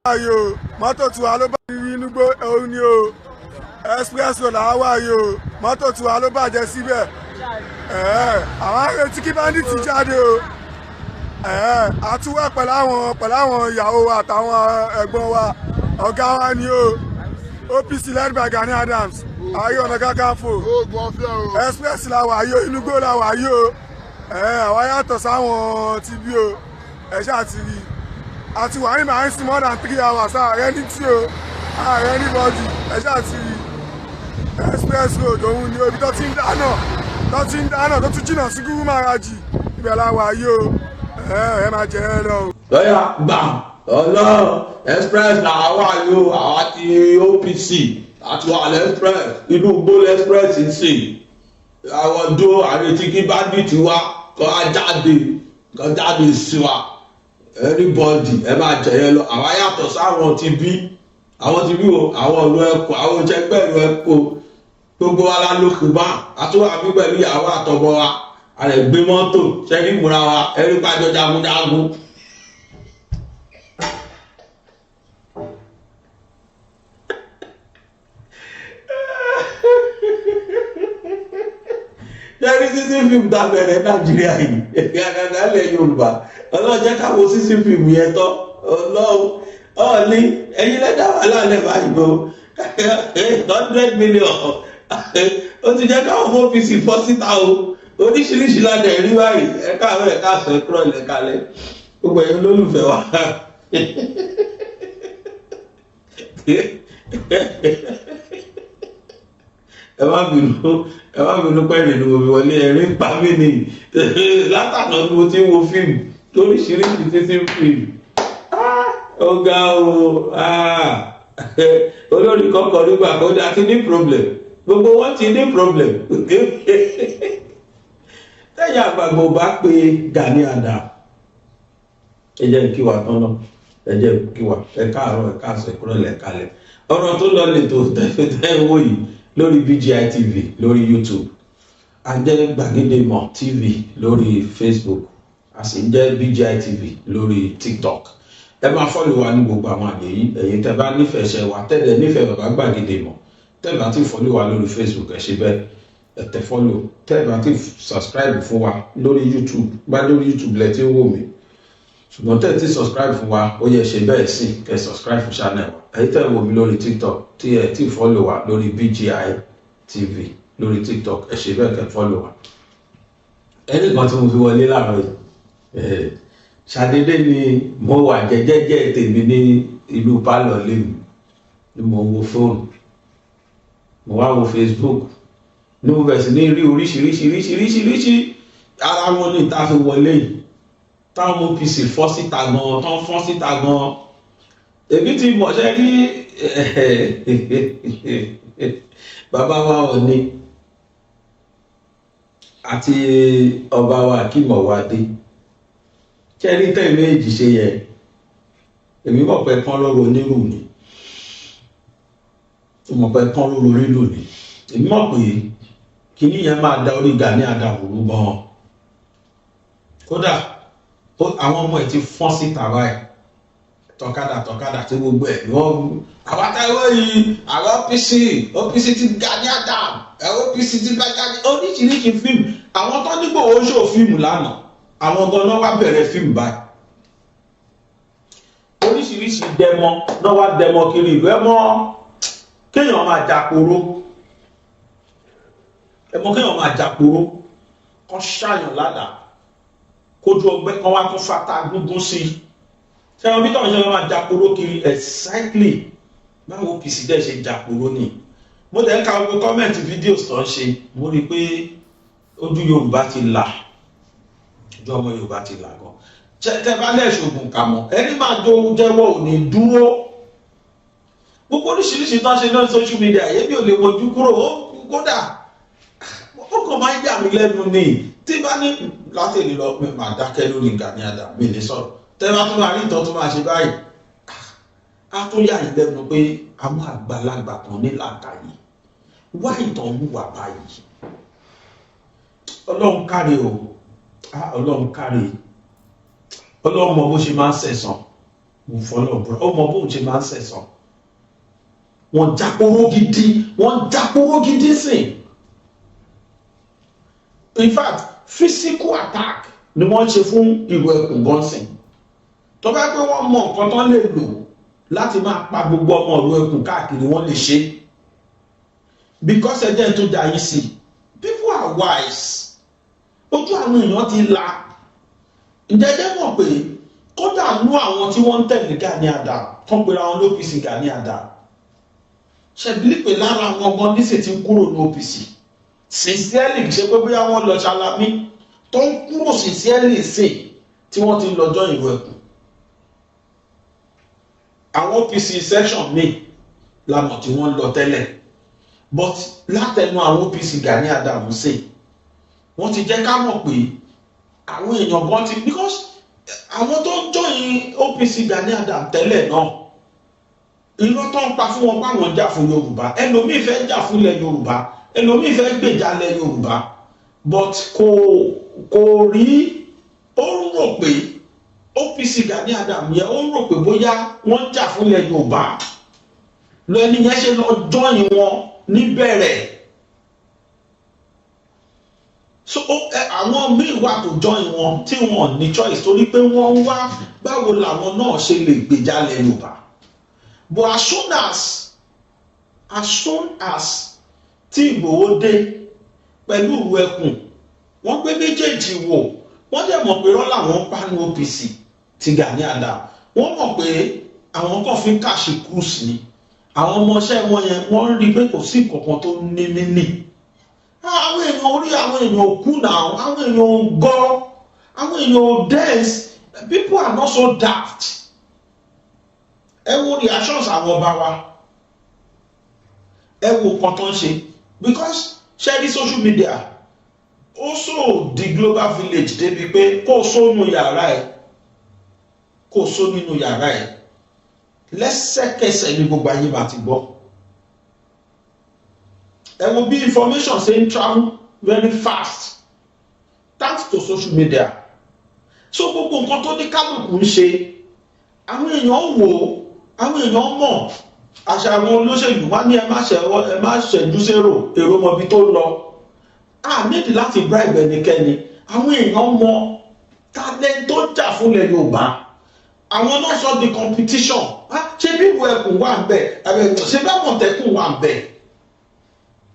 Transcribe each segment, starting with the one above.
Ayo, mọ́tò tiwa ló bá rí inú gbó òun ni o. Express road làwọn wà yìí o. Mọ́tò tiwa ló bàjẹ́ síbẹ̀. Àwọn arètí kí bandit jáde o. Àtúwẹ̀ pẹ̀lú àwọn ìyàwó wa àtàwọn ẹ̀gbọ́n wa. Ọ̀gá wa ni o. OPC led by Gani Adams. Ààrẹ Ọ̀nà Kakanfò. Express la wà yìí o. Inú gbó la wà yìí o. Àwọn yàtọ̀ sáwọn ti bí o. Ẹ ṣáà ti rí i. Àti wà ní màá ń sin more than 3 hours ààrẹ ní tí o ààrẹ ní bọ́dì ẹ̀ṣẹ́ àti express road òun ni obi tó ti ń dáná tó tún jìnnà sí Gúrú Màrájì ibẹ̀ la wà yìí o ẹ máa jẹ ẹ lọ. lọ́yà gbà ọlọ́run express làwọn wà yìí o àwa ti OPC àti wà express inú gbólé express ń sè àwọn ọdún àrètí kí bandit wa kọ́ jáde sí wa. Everybody ẹ máa jẹyẹ lọ àwọn yàtọ̀ sáwọn ti bí o àwọn ọ̀rọ̀ ẹ̀kọ́ àwọn ìjẹgbẹ́rù ẹ̀kọ́ gbogbo wa la lókè bá àtúwà mi pẹ̀lú ìyàwó àtọmọ wa àrẹ gbé mọ́tò ṣẹ́ni múra wa ẹ̀rí pàjọ jagunjagun. ṣẹ́ni sísí fíìmù dábẹ̀rẹ̀ Nàìjíríà yìí gàgàgà lẹ̀ Yorùbá ọlọ́run jẹ́ káwọn sísí fíìmù yẹn tọ́ ọlọ́run ọ̀ọ́ni ẹ̀yin lẹ́dá wà lálẹ́ báyìí bò 100 million ó ti jẹ́ káwọn fún OPC fọ́ síta o oríṣiríṣi ládẹ̀ rí báyìí ẹ̀ka àwọn ẹ̀ka àṣọ ẹ̀kúrọ̀ ilẹ̀ kalẹ̀ gbogbo ẹ̀yin olólùfẹ́ wa. ẹ má bínú pẹ́ẹ́rì ni mo fi wọlé ẹ̀rí ń pa mí ni látàná ni mo ti ń wo fíìmù lóríṣiríṣi títí fíìmù ọ̀gá o olórí kọ́kọ́ nígbà kan ní àti ní problem gbogbo wọn ti ní problem tẹ́yà àgbàgbọ́ bá pe Gani Adams ẹ jẹ́ kí wà tán náà ẹ jẹ́ kí wà ẹ káàárọ̀ ẹ káàsọ̀ ìkúrọ̀ lẹ̀ kalẹ̀ ọ̀rọ̀ tó lọ lè tó tẹ́ wò yìí lórí BGI TV lórí YouTube àjẹ́ Gbàgede Ìmọ̀ TV lórí Facebook a sì ń jẹ́ BGI TV lórí TikTok ẹ máa fọ́lù wa ní gbogbo àwọn àyè yìí ẹ̀yin tẹ́ bá nífẹ̀ẹ́ ṣe wa tẹ́lẹ̀ nífẹ̀ẹ́ bàbá Gbàgede Ìmọ̀ tẹ́ bá ti fọ́lù wa lórí Facebook ẹ ṣe bẹ́ẹ̀ ẹ tẹ fọ́lù tẹ́ bá ti subscribe fún wa lórí YouTube bá lórí YouTube lẹ ti ń wò mí ṣùgbọ́n tẹ́ ti subscribe fún wa ó yẹ ṣe bẹ́ẹ̀ sí kẹ́ subscribe fún channel wa ẹ̀yin tẹ́ wò mí lórí TikTok tí ẹ ti fọ́lù wa lórí BGI TV lórí TikTok ẹ ṣe bẹ́ẹ̀ kẹ́ fọ́lù wa ẹnì kan tí mo fi wọlé láàárọ̀ yìí ṣàdédé ni mo wà jẹ́jẹ́jẹ́ tèmi ní ìlú pálọ̀ lèmi ni mo wo fóònù mo wá wo Facebook ní mo bẹ̀rẹ̀ sí ní rí oríṣiríṣi ara wọn ní ìta fi wọlé yìí táwọn OPC fọ́ síta gan tán fọ́ síta gan èmi ti mọ̀ ṣe rí bàbá wa Ọọ̀ni àti ọba wa Akeem Ọwádé kẹ́rí tẹ́ méjì ṣe yẹ èmi mọ̀ pé kán lọ́rọ̀ onírù ni mọ̀ pé kán lọ́rọ̀ orílù ni èmi mọ̀ pé kíní yẹn máa da orí Gani Adams rú gan kódà àwọn ọmọ ẹ̀ ti fọ́n síta báyìí tọ̀kadà tí gbogbo ẹ̀ wọ́n àwọn àtàwọn yìí àwọn OPC ti Gani Adams OPC ti Gani oríṣiríṣi fíìmù àwọn tó nígbò ó ṣò fíìmù lánàá àwọn gan-an wá bẹ̀rẹ̀ fíìmù báyìí oríṣiríṣi dẹmọ náà wá dẹmọ kiri ìlú ẹmọ kéèyàn máa jàporó kán ṣàyàn ládàá kójú ọgbẹ́ kan wá tún fata gúngún sí i ṣẹ́wọ́n bí tọ́wọ́n ṣe máa jàporó kiri exactly báwo OPC dẹ́ ṣe jàporó ni mo dẹ̀ ń ka gbogbo kọ́mẹ̀ntì fídíò tó ń ṣe mo rí i pé ojú Yorùbá ti là ojú ọmọ Yorùbá ti là gan tẹ bá lẹ́ṣọ̀gùn kà mọ́ ẹni máa jó jẹ́wọ́ ò ní dúró gbogbo oríṣiríṣi tán ṣe náà social media èmi ò lè wojú kúrò ó kódà ó kàn máa ń yà mí lẹ́nu ni tí bá ní láti lè lọ pé màá dákẹ́ lórí Gani Adams mi ní sọ̀rọ̀ tẹ bá tún máa rí ìtàn tó máa ṣe báyìí á tún yà yín lẹ́nu pé àwọn àgbàlagbà kan ní làákàyè wá ìtàn wùwà báyìí Ọlọ́run káre o Ọlọ́run káre Ọlọ́run mọ bó ṣe máa ń sẹ̀sán mo fọlọ́ búra ó mọ bóun ṣe máa ń sẹ̀sán wọ́n jápóró gidi sìn. In fact physical attack ni wọ́n ṣe fún ìlú ẹkùn gọ́nsìn tó bá pé wọ́n mọ nǹkan tó lè lò láti máa pa gbogbo ọmọ ìlú ẹkùn káàkiri wọ́n lè ṣe because ẹjẹ́ tó dá yín sí people are wise ojú àwọn èèyàn ti la ǹjẹ́ mọ̀ pé kódà nú àwọn tí wọ́n ń tẹ̀lé Gani Adams tó ń pera wọn l'OPC Gani Adams ṣẹ̀bílí pé lára àwọn ọmọ níṣẹ́ ti ń kúrò ní OPC sincerely ṣe pé bóyá wọ́n lọ ṣalamí tó ń kúrò sincerely sí tí wọ́n ti lọ́jọ́ ìlú ẹkùn àwọn OPC section míì lámọ̀ tí wọ́n lọ tẹ́lẹ̀ but látẹnu àwọn OPC Gani Adams sí wọ́n ti jẹ́ ká mọ̀ pé àwọn èèyàn gan ti because àwọn tó ń join OPC Gani Adams tẹ́lẹ̀ náà irọ́ tó ń pa fún wọn páwọn jà fún Yorùbá ẹlòmíì fẹ́ jà fún ilẹ̀ Yorùbá ẹlòmíì fẹ́ gbèjà ilẹ̀ Yorùbá but kò rí ó ń rò pé OPC Gani Adams yẹn ó ń rò pé bóyá wọ́n jà fún ilẹ̀ Yorùbá lọ ẹni yẹn ṣe lọ join wọn níbẹ̀rẹ̀ so àwọn míì wà tó join wọn tí wọn ní choice torí pé wọ́n ń wá báwo làwọn náà ṣe lè gbèjà ilẹ̀ Yorùbá but as soon as tí Ìgbòho dé pẹ̀lú ìlú ẹkùn wọ́n gbé méjèèjì wò wọ́n dẹ̀ mọ̀ pé rọ́lá wọn pa ní OPC ti Gani Adams wọ́n mọ̀ pé àwọn kan fi ń kàṣì cruise ni àwọn ọmọọṣẹ́ wọn yẹn wọ́n rí pé kò sí kankan tó ní níní àwọn èèyàn orí àwọn èèyàn òkú náà àwọn èèyàn ògọ́ àwọn èèyàn òdẹ́s people are not so daft ẹ wo reactions àwọn ọba wa ẹ wo nǹkan tó ń ṣe because ṣe rí social media also the global village débi pé kó o sónú yàrá ẹ kó o só nínú yàrá ẹ lẹ́sẹ̀kẹsẹ̀ ní gbogbo ayé bá ti gbọ́ ẹ wo bí information ṣe ń travel very fast thanks to social media so gbogbo nǹkan tó ní kálukú ń ṣe àwọn èèyàn wò àwọn èèyàn mọ̀ àṣà àwọn olóṣèlú wá ní ẹ má ṣẹ́jú sérò èrò mọ̀bí tó lọ a nídìí láti bribe ẹnikẹ́ni àwọn èèyàn mọ̀ talent tó jà fúnlẹ̀ Yorùbá àwọn náà sọ di competition ṣé bí ìwọ ẹkùn wà ń bẹ ṣé bí Àmọ̀tẹ́kùn wà ń bẹ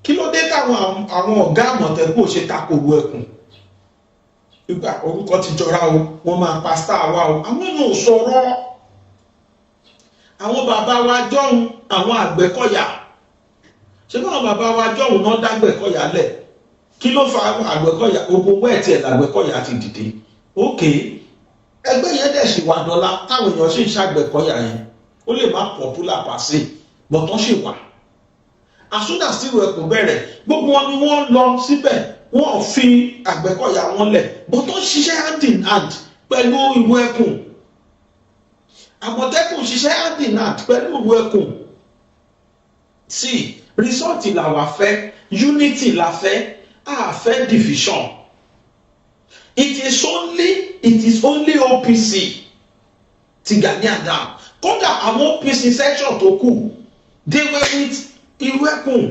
kí ló dé táwọn àwọn ọ̀gá Àmọ̀tẹ́kùn ò ṣe tako ìwọ ẹkùn ìgbà orúkọ ti jọra o wọ́n máa pa star wa o àwọn èèyàn ò sọ̀rọ̀ àwọn bàbá wa jọ̀hún àwọn Àgbẹ̀kọ̀yà ṣé báwọn bàbá wa jọ̀hún náà dágbẹ̀kọ̀yà lẹ̀ kí ló fa Àgbẹ̀kọ̀yà ogun wẹ́ẹ̀tì ẹ̀ làgbẹ̀kọ̀yà ti dìde ókè ẹgbẹ́ yẹn dẹ̀ ṣì wà dọ́là táwọn èèyàn sì ń ṣàgbẹ̀kọ̀yà yẹn ó lè má popular pàṣẹ bọ̀tán ṣì wà àsúdà sílùú ẹkùn bẹ̀rẹ̀ gbogbo wọn ni wọ́n lọ síbẹ̀ wọ́n fi Àgbẹ̀kọ̀yà wọn lẹ̀ bọ̀tán ṣiṣẹ́ hand in hand pẹ̀lú ìlú ẹkùn Àmọ̀tẹ́kùn ṣiṣẹ́ hand in hand pẹ̀lú ìlú ẹkùn sí result làwa fẹ́ unity la fẹ́ a fẹ́ division it is only OPC ti Gani Adams kódà àwọn OPC section tó kù they were with ìlú ẹkùn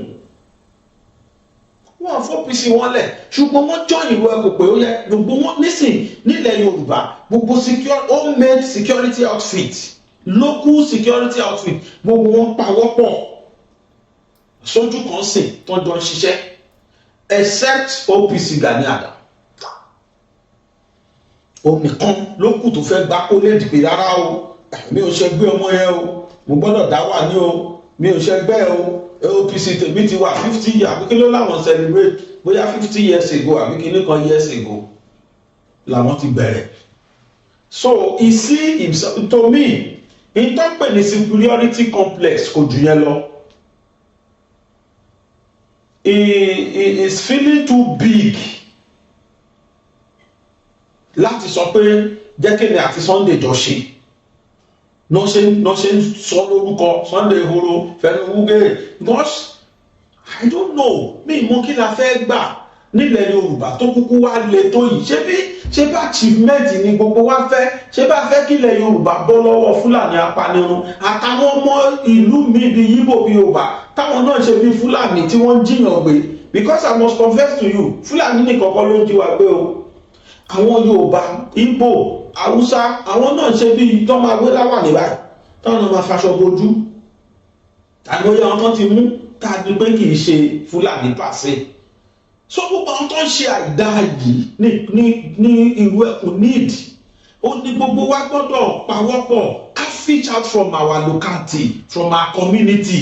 wọ́n fọ́ OPC wọn lẹ̀ ṣùgbọ́n wọ́n join ìlú ẹkùn pé ó yẹ gbogbo wọn nísìn nílẹ̀ Yorùbá gbogbo homemade security outfit local security outfit gbogbo wọn pawọ́pọ̀ sójú kan sìn tó jọ ń ṣiṣẹ́ except OPC Gani Adams onìkan ló kù tó fẹ́ gbá kó lè dìbò rárá o mi ò ṣe gbé ọmọ yẹn o mo gbọ́dọ̀ dá wà ní o mi ò ṣe gbẹ́ o OPC tèmi ti wà 50 years àbí kí ló láwọn celebrate bóyá 50 years ago àbí kí ní kan years ago làwọn ti bẹ̀rẹ̀ so he see himself to me in tó pè ní superiority complex kò jù yẹn lọ he is feeling too big láti sọ pé jẹ́kẹ̀lẹ̀ àti Sunday jọ ṣe náà ṣe ń sọ lórúkọ Sunday Igboho fẹ́nu wúgẹ́rẹ́ because I don't know mi mọ kí la fẹ́ gbà nílẹ̀ Yorùbá tó kúkú wá le tó yìí ṣé bá achievement ni gbogbo wa fẹ́ ṣé bá fẹ́ kílẹ̀ Yorùbá bọ́ lọ́wọ́ Fúlàní apanirun àtàwọn ọmọ ìlú mi bíi Yíbò bíi Yorùbá táwọn náà ṣe bí Fúlàní tí wọ́n jiyàn gbé because I must confess to you Fúlàní nìkan kọ́ ló ń jí wa gbé o àwọn Yorùbá Ìgbò Haúsá àwọn náà ṣe bí tó máa gbé láwà ní báyìí táwọn náà máa faṣọ bojú àgbóyè àwọn tó ti mú káàdì pé kì í ṣe Fúlàní pàṣẹ so gbogbo àwọn tó ń ṣe àìdá yìí ní irú ẹkùn níìdì ó ní gbogbo wa gbọ́dọ̀ pawọ́pọ̀ ká reach out from our locality from our community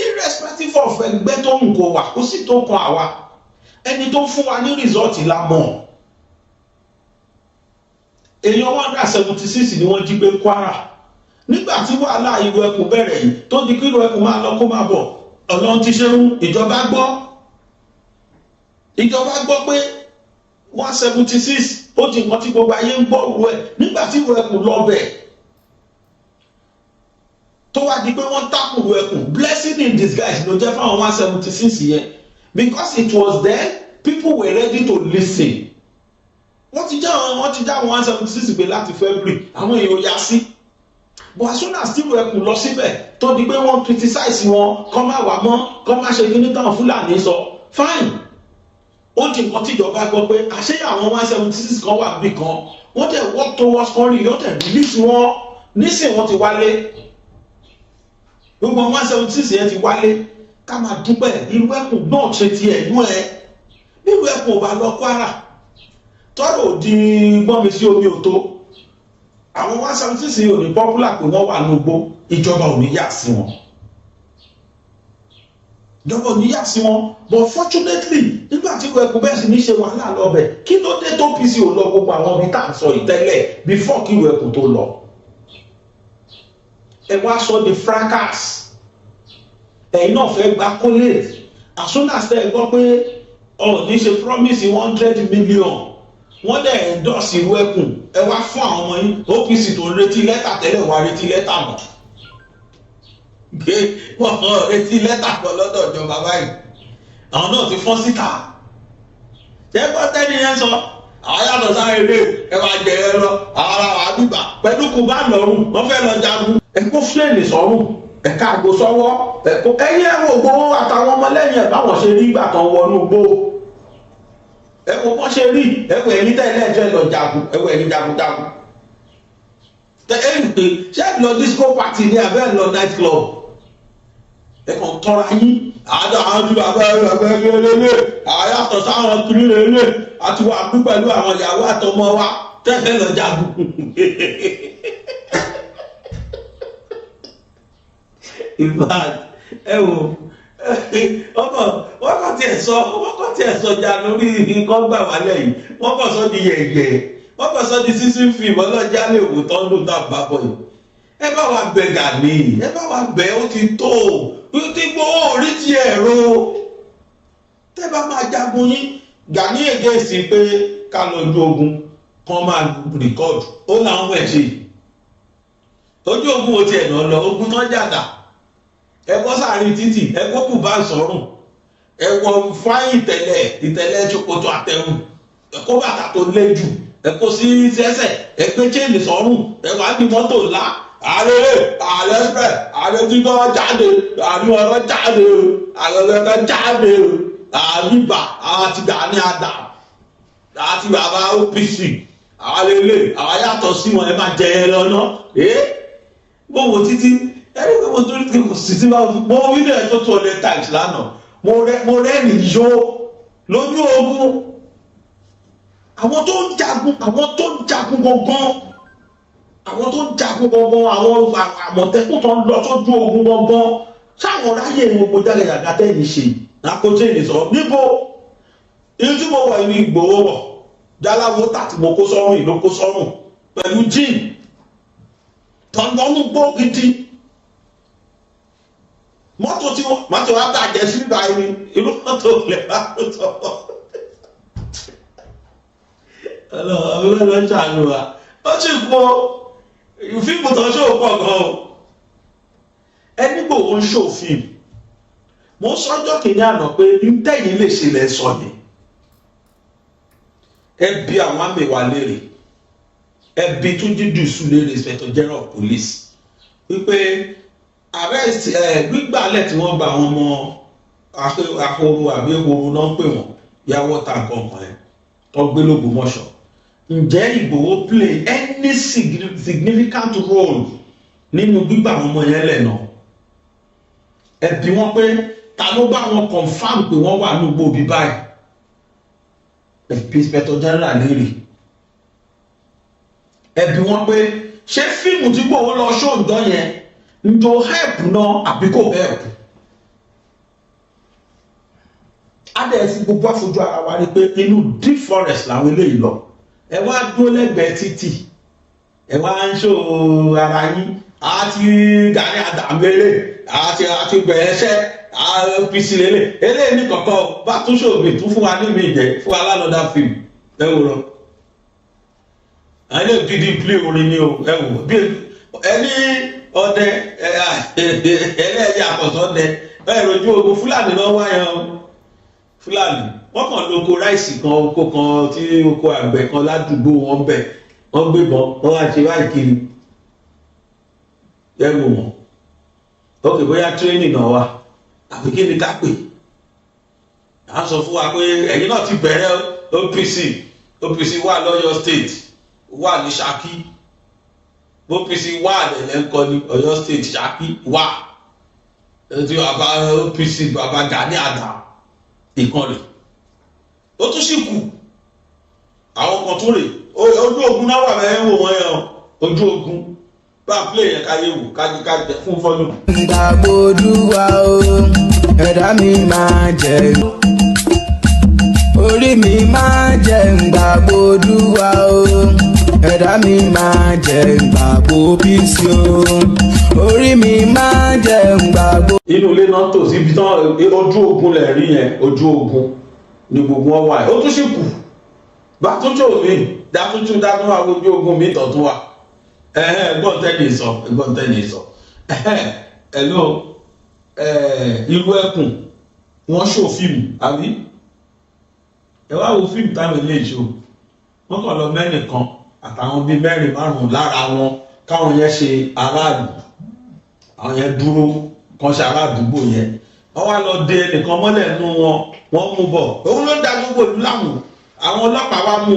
irrespective of ẹgbẹ́ tó ń kó wa kó sì tó kan àwa ẹni tó fún wa ní result la mọ̀ èèyàn 176 ni wọ́n jí gbé Kwara nígbà tí wàhálà irú ẹkùn bẹ̀rẹ̀ yìí tó di kí irú ẹkùn máa lọ kó máa bọ̀ Ọlọ́run ti ṣeun ìjọba gbọ́ pé 176 ó di nǹkan tí gbogbo ayé ń gbọ́ òru ẹ̀ nígbà tí irú ẹkùn lọ bẹ̀ tó wá di pé wọ́n tákùrù ẹkùn blessing in disguise ló jẹ́ fáwọn 176 yẹn because it was then people were ready to listen wọ́n ti já àwọn 176 gbé láti February àwọn èèyàn yá sí but as soon as tí irú ẹkùn lọ síbẹ̀ tó di pé wọ́n criticize wọn kọ́ máa wà mọ́ kọ́ máa ṣe kíní táwọn Fúlàní sọ fine ó di nǹkan tíjọba gbọ́ pé àṣẹ àwọn 176 kan wà bí kan wọ́n tẹ̀ work towards kọrin yóò tẹ̀ release wọn nísìn wọ́n ti wálé gbogbo 176 yẹn ti wálé ká máa dúpẹ́ irú ẹkùn náà ṣe ti ẹ̀yún ẹ̀ nírú ẹkùn ò bá lọ Kwara tọ́rọ̀ di gbọ́nmi sí omi ò tó àwọn 176 ò ní popular pé wọ́n wà lógbó ìjọba ò ní yà sí wọn ìjọba ò ní yà sí wọn but fortunately nígbà tí ẹkùn bẹ́ẹ̀ sì ní ṣe wàhálà lọ́bẹ̀ kí ló dé tó PC ò lọ gbogbo àwọn ibi tá à ń sọ ìtẹ́lẹ̀ before kí ẹkùn tó lọ ẹ wá sọ di fracas ẹ̀yin náà fẹ́ gba collate as soon as ẹ gbọ́ pé Ọọ̀ni ṣe promise 100 million wọ́n dẹ̀ endorse irú ẹkùn ẹ wá fún àwọn ọmọ yín OPC tó ń retí lẹ́tà tẹ́lẹ̀ wá retí lẹ́tà mọ́ gbé wọ́n retí lẹ́tà pọ̀ lọ́dọ̀ ìjọba báyìí àwọn náà ti fọ́n síta jẹ́gbọ́n tẹ́ni yẹn sọ àwọn yàtọ̀ sáré ilé ẹ máa jẹ ẹ lọ àwọn ará wa bíbà pẹ̀lú kò bá lọ́rùn wọ́n fẹ́ lọ jagun ẹ kó fúlẹ̀nì sọ́rùn ẹ ká àgbo sọ́wọ́ ẹ kó ẹyẹ ẹ̀rọ ògbówó àtàwọn ọmọlẹ́yìn ẹ̀ báwọn ṣe rí ìgbà kan wọnú gbó ẹ wo bọ́n ṣe rí ẹwọ ẹni tẹ́lẹ̀ ẹjọ́ lọ jagun ẹwọ ẹni jagunjagun tẹ ẹ ń pè ṣé ẹ lọ disco party ní abẹ́ lọ night club ẹ kàn tọ́ra yín àádọ́ àwọn ju abẹ́ lélẹ̀ àyàtọ̀ sáwọn kiri lélẹ̀ àti wà kú pẹ̀lú àwọn ìyàwó àtọmọ wa tẹ́lẹ̀ lọ jagun ìfà ẹ wò wọ́n kàn tiẹ̀ sọ jà lórí nǹkan gbà wálẹ̀ yìí wọ́n kàn sọ di yẹ̀yẹ̀ wọ́n kàn sọ di sísìn fíìmù ọlọ́jà lè wò tán ló dá bàbọ̀ yìí ẹ bá wa bẹ̀ Gani ẹ bá wa bẹ̀ ó ti tó ó ti gbowó orí ti ẹ̀rọ tẹ́ bá máa jagun yín Gani ègèsì pé ká lọ ju ogun kan máa rìkọ́dù ó làwọn ẹ̀ ṣe ojú ogun ò tiẹ̀ náà lọ ogun tán jàdà ẹ bọ́ sáàrin títì ẹ kó kù bá sọ̀rùn ẹ wọ fáyín ìtẹ̀lẹ̀ ṣòkòtò àtẹ̀wù ẹ kó bàtà tó lé jù ẹ kó sí sẹ́sẹ̀ ẹ gbé chéènì sọ̀rùn ẹ wá ní mọ́tò ńlá ààrẹ express ààrẹ títọ́ jáde ààrẹ ọ̀rọ̀ jáde ààrẹ ọ̀rọ̀ jáde àríbà àti Gani Adams àti bàbá OPC ààrẹ ilé àwọn yàtọ̀ sí wọn ẹ máa jẹ ẹ lọ́nà gbogbo títí ẹni pé mo tó ní kò sí tí mo wí ní ẹjọ́ 200 times lánàá mo rẹ́rìn yó lójú ogun àwọn tó ń jagun gangan àwọn àmọ̀tẹ́kùn tó ń lọ sójú ogun gangan sáwọn ráyè gbogbo jáde yàgá tẹ́yìn ṣe àkójọ ìnìsọ níbo ìlú tí mo wà ní Ìgbòho wọ̀ jáláwó tàbí mo kó sọ́rùn ìlú kó sọ́rùn pẹ̀lú jíìn tọ̀nbọ̀nù gbó gidi mọ́tò tí wọ́n mọ́tò wá bàjẹ́ sí báyìí irú mọ́tò lè bá tó tọ́ ọlọ́run ló ń ṣàánú wa ó sì pọ̀ fíìmù tó ṣó pọ̀ gan o ẹni Ìgbòho ń ṣó fíìmù mo sọ́jọ́ kìíní àná pé ntẹ́yìn lè ṣe lẹ́ sọ ni ẹ bi àwọn àmìwá léèrè ẹ bi Túnjí Dùsù léèrè Inspector General of Police wípé arrest gbígbàlẹ̀ tí wọ́n gba àwọn ọmọ ahoro àbí ehoro náà pè wọ́n yàwó ta kankan ẹ̀ tó gbé l'Ògbómọ̀ṣọ́ ǹjẹ́ Ìgbòho play any significant role nínú gbígbà àwọn ọmọ yẹn lẹ̀ náà ẹ bi wọ́n pé ta ló bá wọn confam pé wọ́n wà ní gbòòbí báyìí ẹ bi Inspector General léèrè ẹ bi wọ́n pé ṣé fíìmù tí Ìgbòho lọ ṣóǹdọ́ yẹn ǹjọ́ help náà àbí kò help adẹ̀ fi gbogbo àfojú ara wa rí pé inú deep forest làwọn eléyìí lọ ẹ wá dúró lẹ́gbẹ̀ẹ́ títì ẹ wá ń ṣó ara yín àti Gani Adams lélẹ̀ àti bẹ̀rẹ̀ṣẹ́ APC lélẹ̀ eléyìí ní kọ̀ọ̀kan bá tún ṣògbè tún fún wa ní mi jẹ fún wa lánàá fíìmù ẹ wò lọ àyè gidi plé orin ni o ẹ wò bí ẹni ọdẹ ẹlẹ́yà àkọsọ́ ọdẹ ẹ rojú ogun Fúlàní náà wáyà o Fúlàní wọ́n kàn lóko ráìsì kan oko kan tí oko àgbẹ̀ kan ládùúgbò wọn bẹ̀ wọ́n gbébọn wọ́n wá ṣe wáyé kiri ẹ wò wọ́n ok bóyá tírénì náà wà àbí kí ni ká pè à ń sọ fún wa pé ẹ̀yin náà ti bẹ̀rẹ̀ OPC wà lọ́yọ̀ state wà ní Ṣakí OPC wà lẹ́lẹ́ ń kọ́ ní Ọ̀yọ́ state Ṣakí wà tí bàbá OPC bàbá Gani Adams ìkànnì ó tún sì kù àwọn kan tó rè ojú ogun náà wà mẹ́rin wò wọ́n yẹn ojú ogun bá play yẹn káyé wò kájí fún fọ́nù. Gbàgbọ́dúwà o ẹ̀dá mi máa jẹ orí mi máa jẹ gbàgbọ́dúwà o ẹ̀dá mi máa jẹ gbàgbọ́ APC o orí mi máa jẹ gbàgbọ́. inú ilé náà tò síbi tán ojú ogun lẹ̀ rí yẹn ojú ogun ni gbogbo wọn wà ó tún sì kù bá tún tó mi dátúntún wà ojú ogun mi tọ̀ tún wà ẹ̀gbọ́n tẹ́lẹ̀ sọ ẹ̀lọ́ irú ẹkùn wọ́n ṣò fíìmù àbí ẹ wá wo fíìmù táwọn ilé ìṣó wọ́n kàn lọ mẹ́rin kan àtàwọn bíi mẹ́rin márùn-ún lára wọn káwọn yẹn ṣe aráàlú àwọn yẹn dúró kan ṣe aládùúgbò yẹn wọ́n wá lọ de nìkan mọ́lẹ̀ nínú wọn mú bọ̀ òun ló dá gbogbo ìlú láàmú àwọn ọlọ́pàá wá mú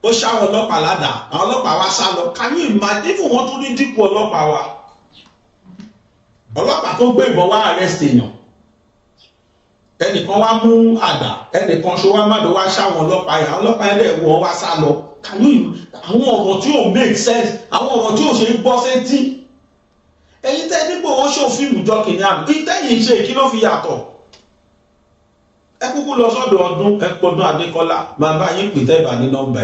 ó ṣáwọn ọlọ́pàá ládàá àwọn ọlọ́pàá wá sá lọ can you imagine fún wọn tó ní dípò ọlọ́pàá wa ọlọ́pàá tó gbé ìbọn wá arrest èèyàn ẹnìkan wá mú àdá ẹnìkan ṣó wá mádò wá ṣáwọn ọlọ́pàá yẹn àwọn ọlọ́pàá yẹn lẹ̀ wọ́n wá sá lọ can you àwọn ọ̀rọ̀ tí ò make sense àwọn ọ̀rọ̀ tí ò ṣe gbọ́ sétí ẹ̀yin tẹ́ nípò wọn ṣó fíìmù jọ kìnìún àmì kí tẹ́yìn ṣe kí ló fi yàtọ̀ ẹ kúkú lọ sọ́dọ̀ ọdún ẹ pọdún Adékọ́lá máa bá yín pè tẹ́ẹ̀bà ní nọ́mbà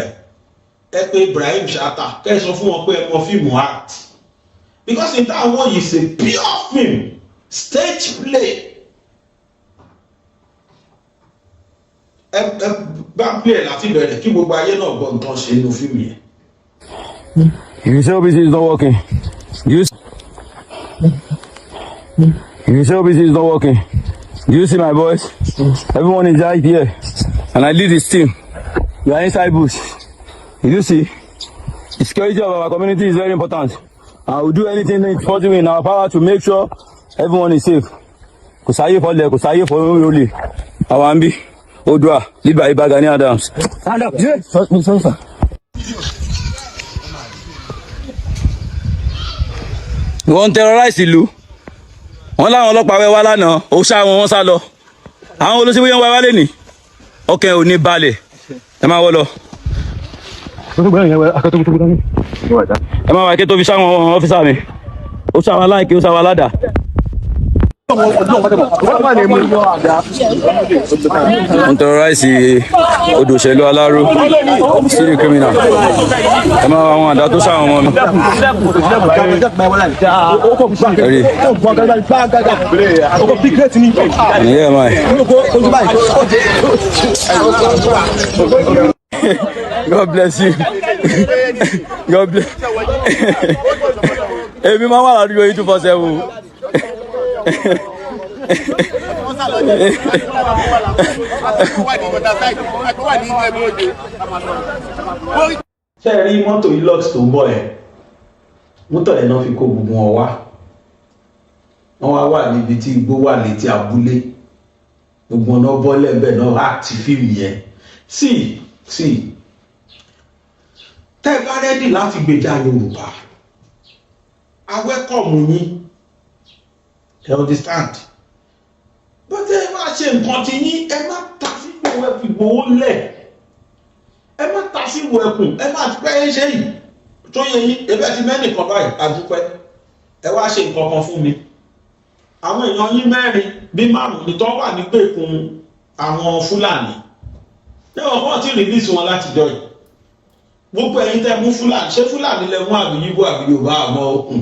ẹ pé Ibrahim Chatta kẹ́ ẹ sọ fún wọn pé ẹ mọ fíìmù act because in that one is a pure film stage play ẹ bá play láti bẹ̀rẹ̀ kí gbogbo ayé náà gbọ́ nǹkan ṣe nínú fíìmù yẹn. You say OPC is not working. You say OPC is not working. Do you see my boys? Everyone is right here. And I lead this team. We are inside bush. You see? The security of our community is very important. I will do anything possible in our power to make sure everyone is safe. Kò sáyé fọ́lẹ̀, kò sáyé fọ́ olè. Àwọn àmì, Odua, lead by Gani Adams. Stand up. Sorry. Wọ́n terrorize ìlú. Wọ́n láwọn ọlọ́pàá wẹ́ wá lánàá, ó ṣá wọn wọ́n sá lọ. Àwọn olóṣèlú yẹn wá wálé ní. Ọkàn ò ní balẹ̀. Ẹ máa wọ́ lọ. Ẹ máa wá ké tó fi sáwọn ọ́fíìsà mi. Ó ṣá wa láìkí, ó ṣá wa ládàá. Wọ́n terrorize odò òṣèlú Aláró, city criminal. Ẹ máa wá àwọn àdá tó sáwọn ọmọ mi. Yeah, man. God bless you. God bless. Èmi máa wà ládùúgbò yìí 247. ṣe rí mọ́tò Hilux tó ń bọ̀ ẹ̀ mọ́tò ẹ̀ náà fi kó gbogbo wọn wá wọ́n wá wà níbi tí igbó wà létí abúlé gbogbo ọ̀nà bọ́lẹ̀ bẹ́ẹ̀ náà láti fíìmù yẹn sí tẹ́ ẹ bá rẹ́dì láti gbèjà Yorùbá awẹ́kọ̀mù yín ẹ understand bọ́tẹ́ ẹ máa ṣe nǹkan tí yín ẹ má ta sípò ẹ fi gbowó lẹ̀ ẹ má ta sípò ẹkùn ẹ má ti pẹ́ ẹ ṣe yìí tó yẹ yín ẹbẹ́ ti mẹ́nìkan báyìí adúpẹ́ ẹ wá ṣe nǹkan kan fún mi àwọn èèyàn yín mẹ́rin bí márùn-ún ni tó wà nígbèkùn àwọn Fúlàní lẹ́wọ̀n kan tí rìlíìsì wọn láti jọ yìí gbogbo ẹ̀yin tẹ́ mú Fúlàní ṣé Fúlàní lẹ mú àbí Yíbò àbí Yorùbá àmọ́ okùn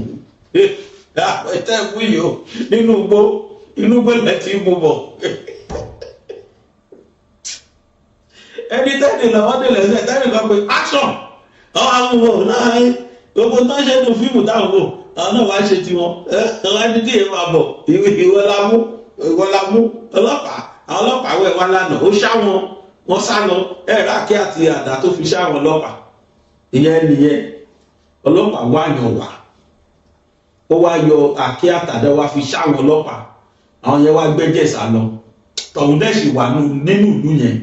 tẹ́ mú yìí o nínú igbó lẹ ti mú bọ̀ ẹni tẹ́lẹ̀ lọ́wọ́ délẹ̀ ṣe tẹ́lẹ̀ kan pé action àwọn amúbọ̀ náà gbogbo tó ń ṣe nínú fíìmù táwọn bò àwọn náà wá ṣe tiwọn wá ní kí èèyàn máa bọ̀ ìwọ la mú ọlọ́pàá àwọn ọlọ́pàá wẹ̀ wá lánàá ó ṣá wọn sá lọ ẹ̀rọ àkè àti àdá tó fi ṣá wọn ọlọ́pàá ìyẹn nìyẹn ọlọ́pàá wá yàn wá ó wá yọ àkè àtàdá wá fi ṣá wọn ọlọ́pàá àwọn yẹn wá gbẹ́jẹ̀ sá lọ tọ̀hún dẹ̀ sì wà nínú ìlú yẹn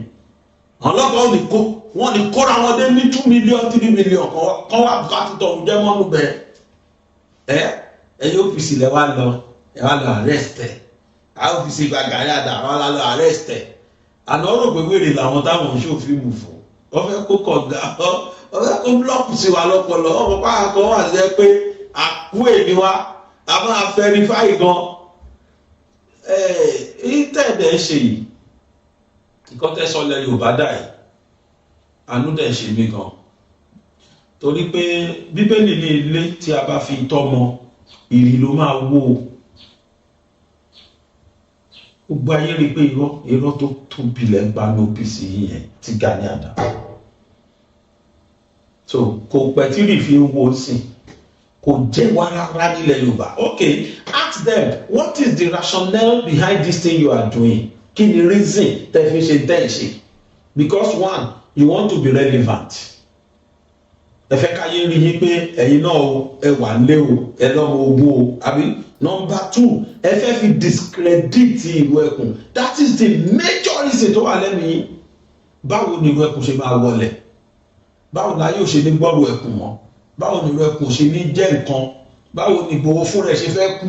àwọn ọlọ́pàá wọ́n ní kóra wọn dé ní 2 million 3 million kan wá bùkátì tọ̀hún jẹ́ mọ́nú bẹ́ẹ̀ ẹ̀yìn ọ́fíìsì lẹ wá lọ arrest ẹ̀ àwọn ọ́fíìsì Gani Adams àwọn lọ arrest ẹ̀ àná ọ̀rọ̀ pé wèrè làwọn táwọn ń ṣòfìmù fún wọ́n fẹ́ kó kọ̀ǹgà wọ́n fẹ́ kó búlọ́ọ̀kù sí wa lọ́pọlọ ọmọ pàápàá kan wà sí ẹ pé àkú èmi wa a máa verify gan ìtẹ̀dẹ̀ ṣe yìí nǹkan tẹ́sọ̀lẹ̀ Yorùbá dà yìí àánú dẹ̀ ṣe mí gan torí pé Bíbélì ní ilé tí a bá fi tọ́mọ ìrì ló máa wó gbogbo ayé rí pé irọ́ tó tóbi lẹ́ ń bá ní OPC yẹn ti Gani Adams so kò pẹ́ tí rí fi ń wo sí kò jẹ́ wá rárá nílẹ̀ Yorùbá okay ask them what is the rationale behind this thing you are doing kí ni reason tẹ́ fi ṣe tẹ́ ṣe because one you want to be relevant ẹ fẹ́ káyé rí yín pé ẹ̀yin náà ẹ wà lé o ẹ lọ́mọ ogun o àbí number 2 ẹ fẹ́ fi discredit ìlú ẹkùn that is the major reason tó wà lẹ́nu yín báwo ni ìlú ẹkùn ṣe máa wọlẹ̀ báwo ni ayé ò ṣe ní gbọ́rọ̀ ẹkùn mọ́ báwo ni ìlú ẹkùn ṣe ní jẹ́ nǹkan báwo ni Ìgbòho fúnra ẹ̀ ṣe fẹ́ kú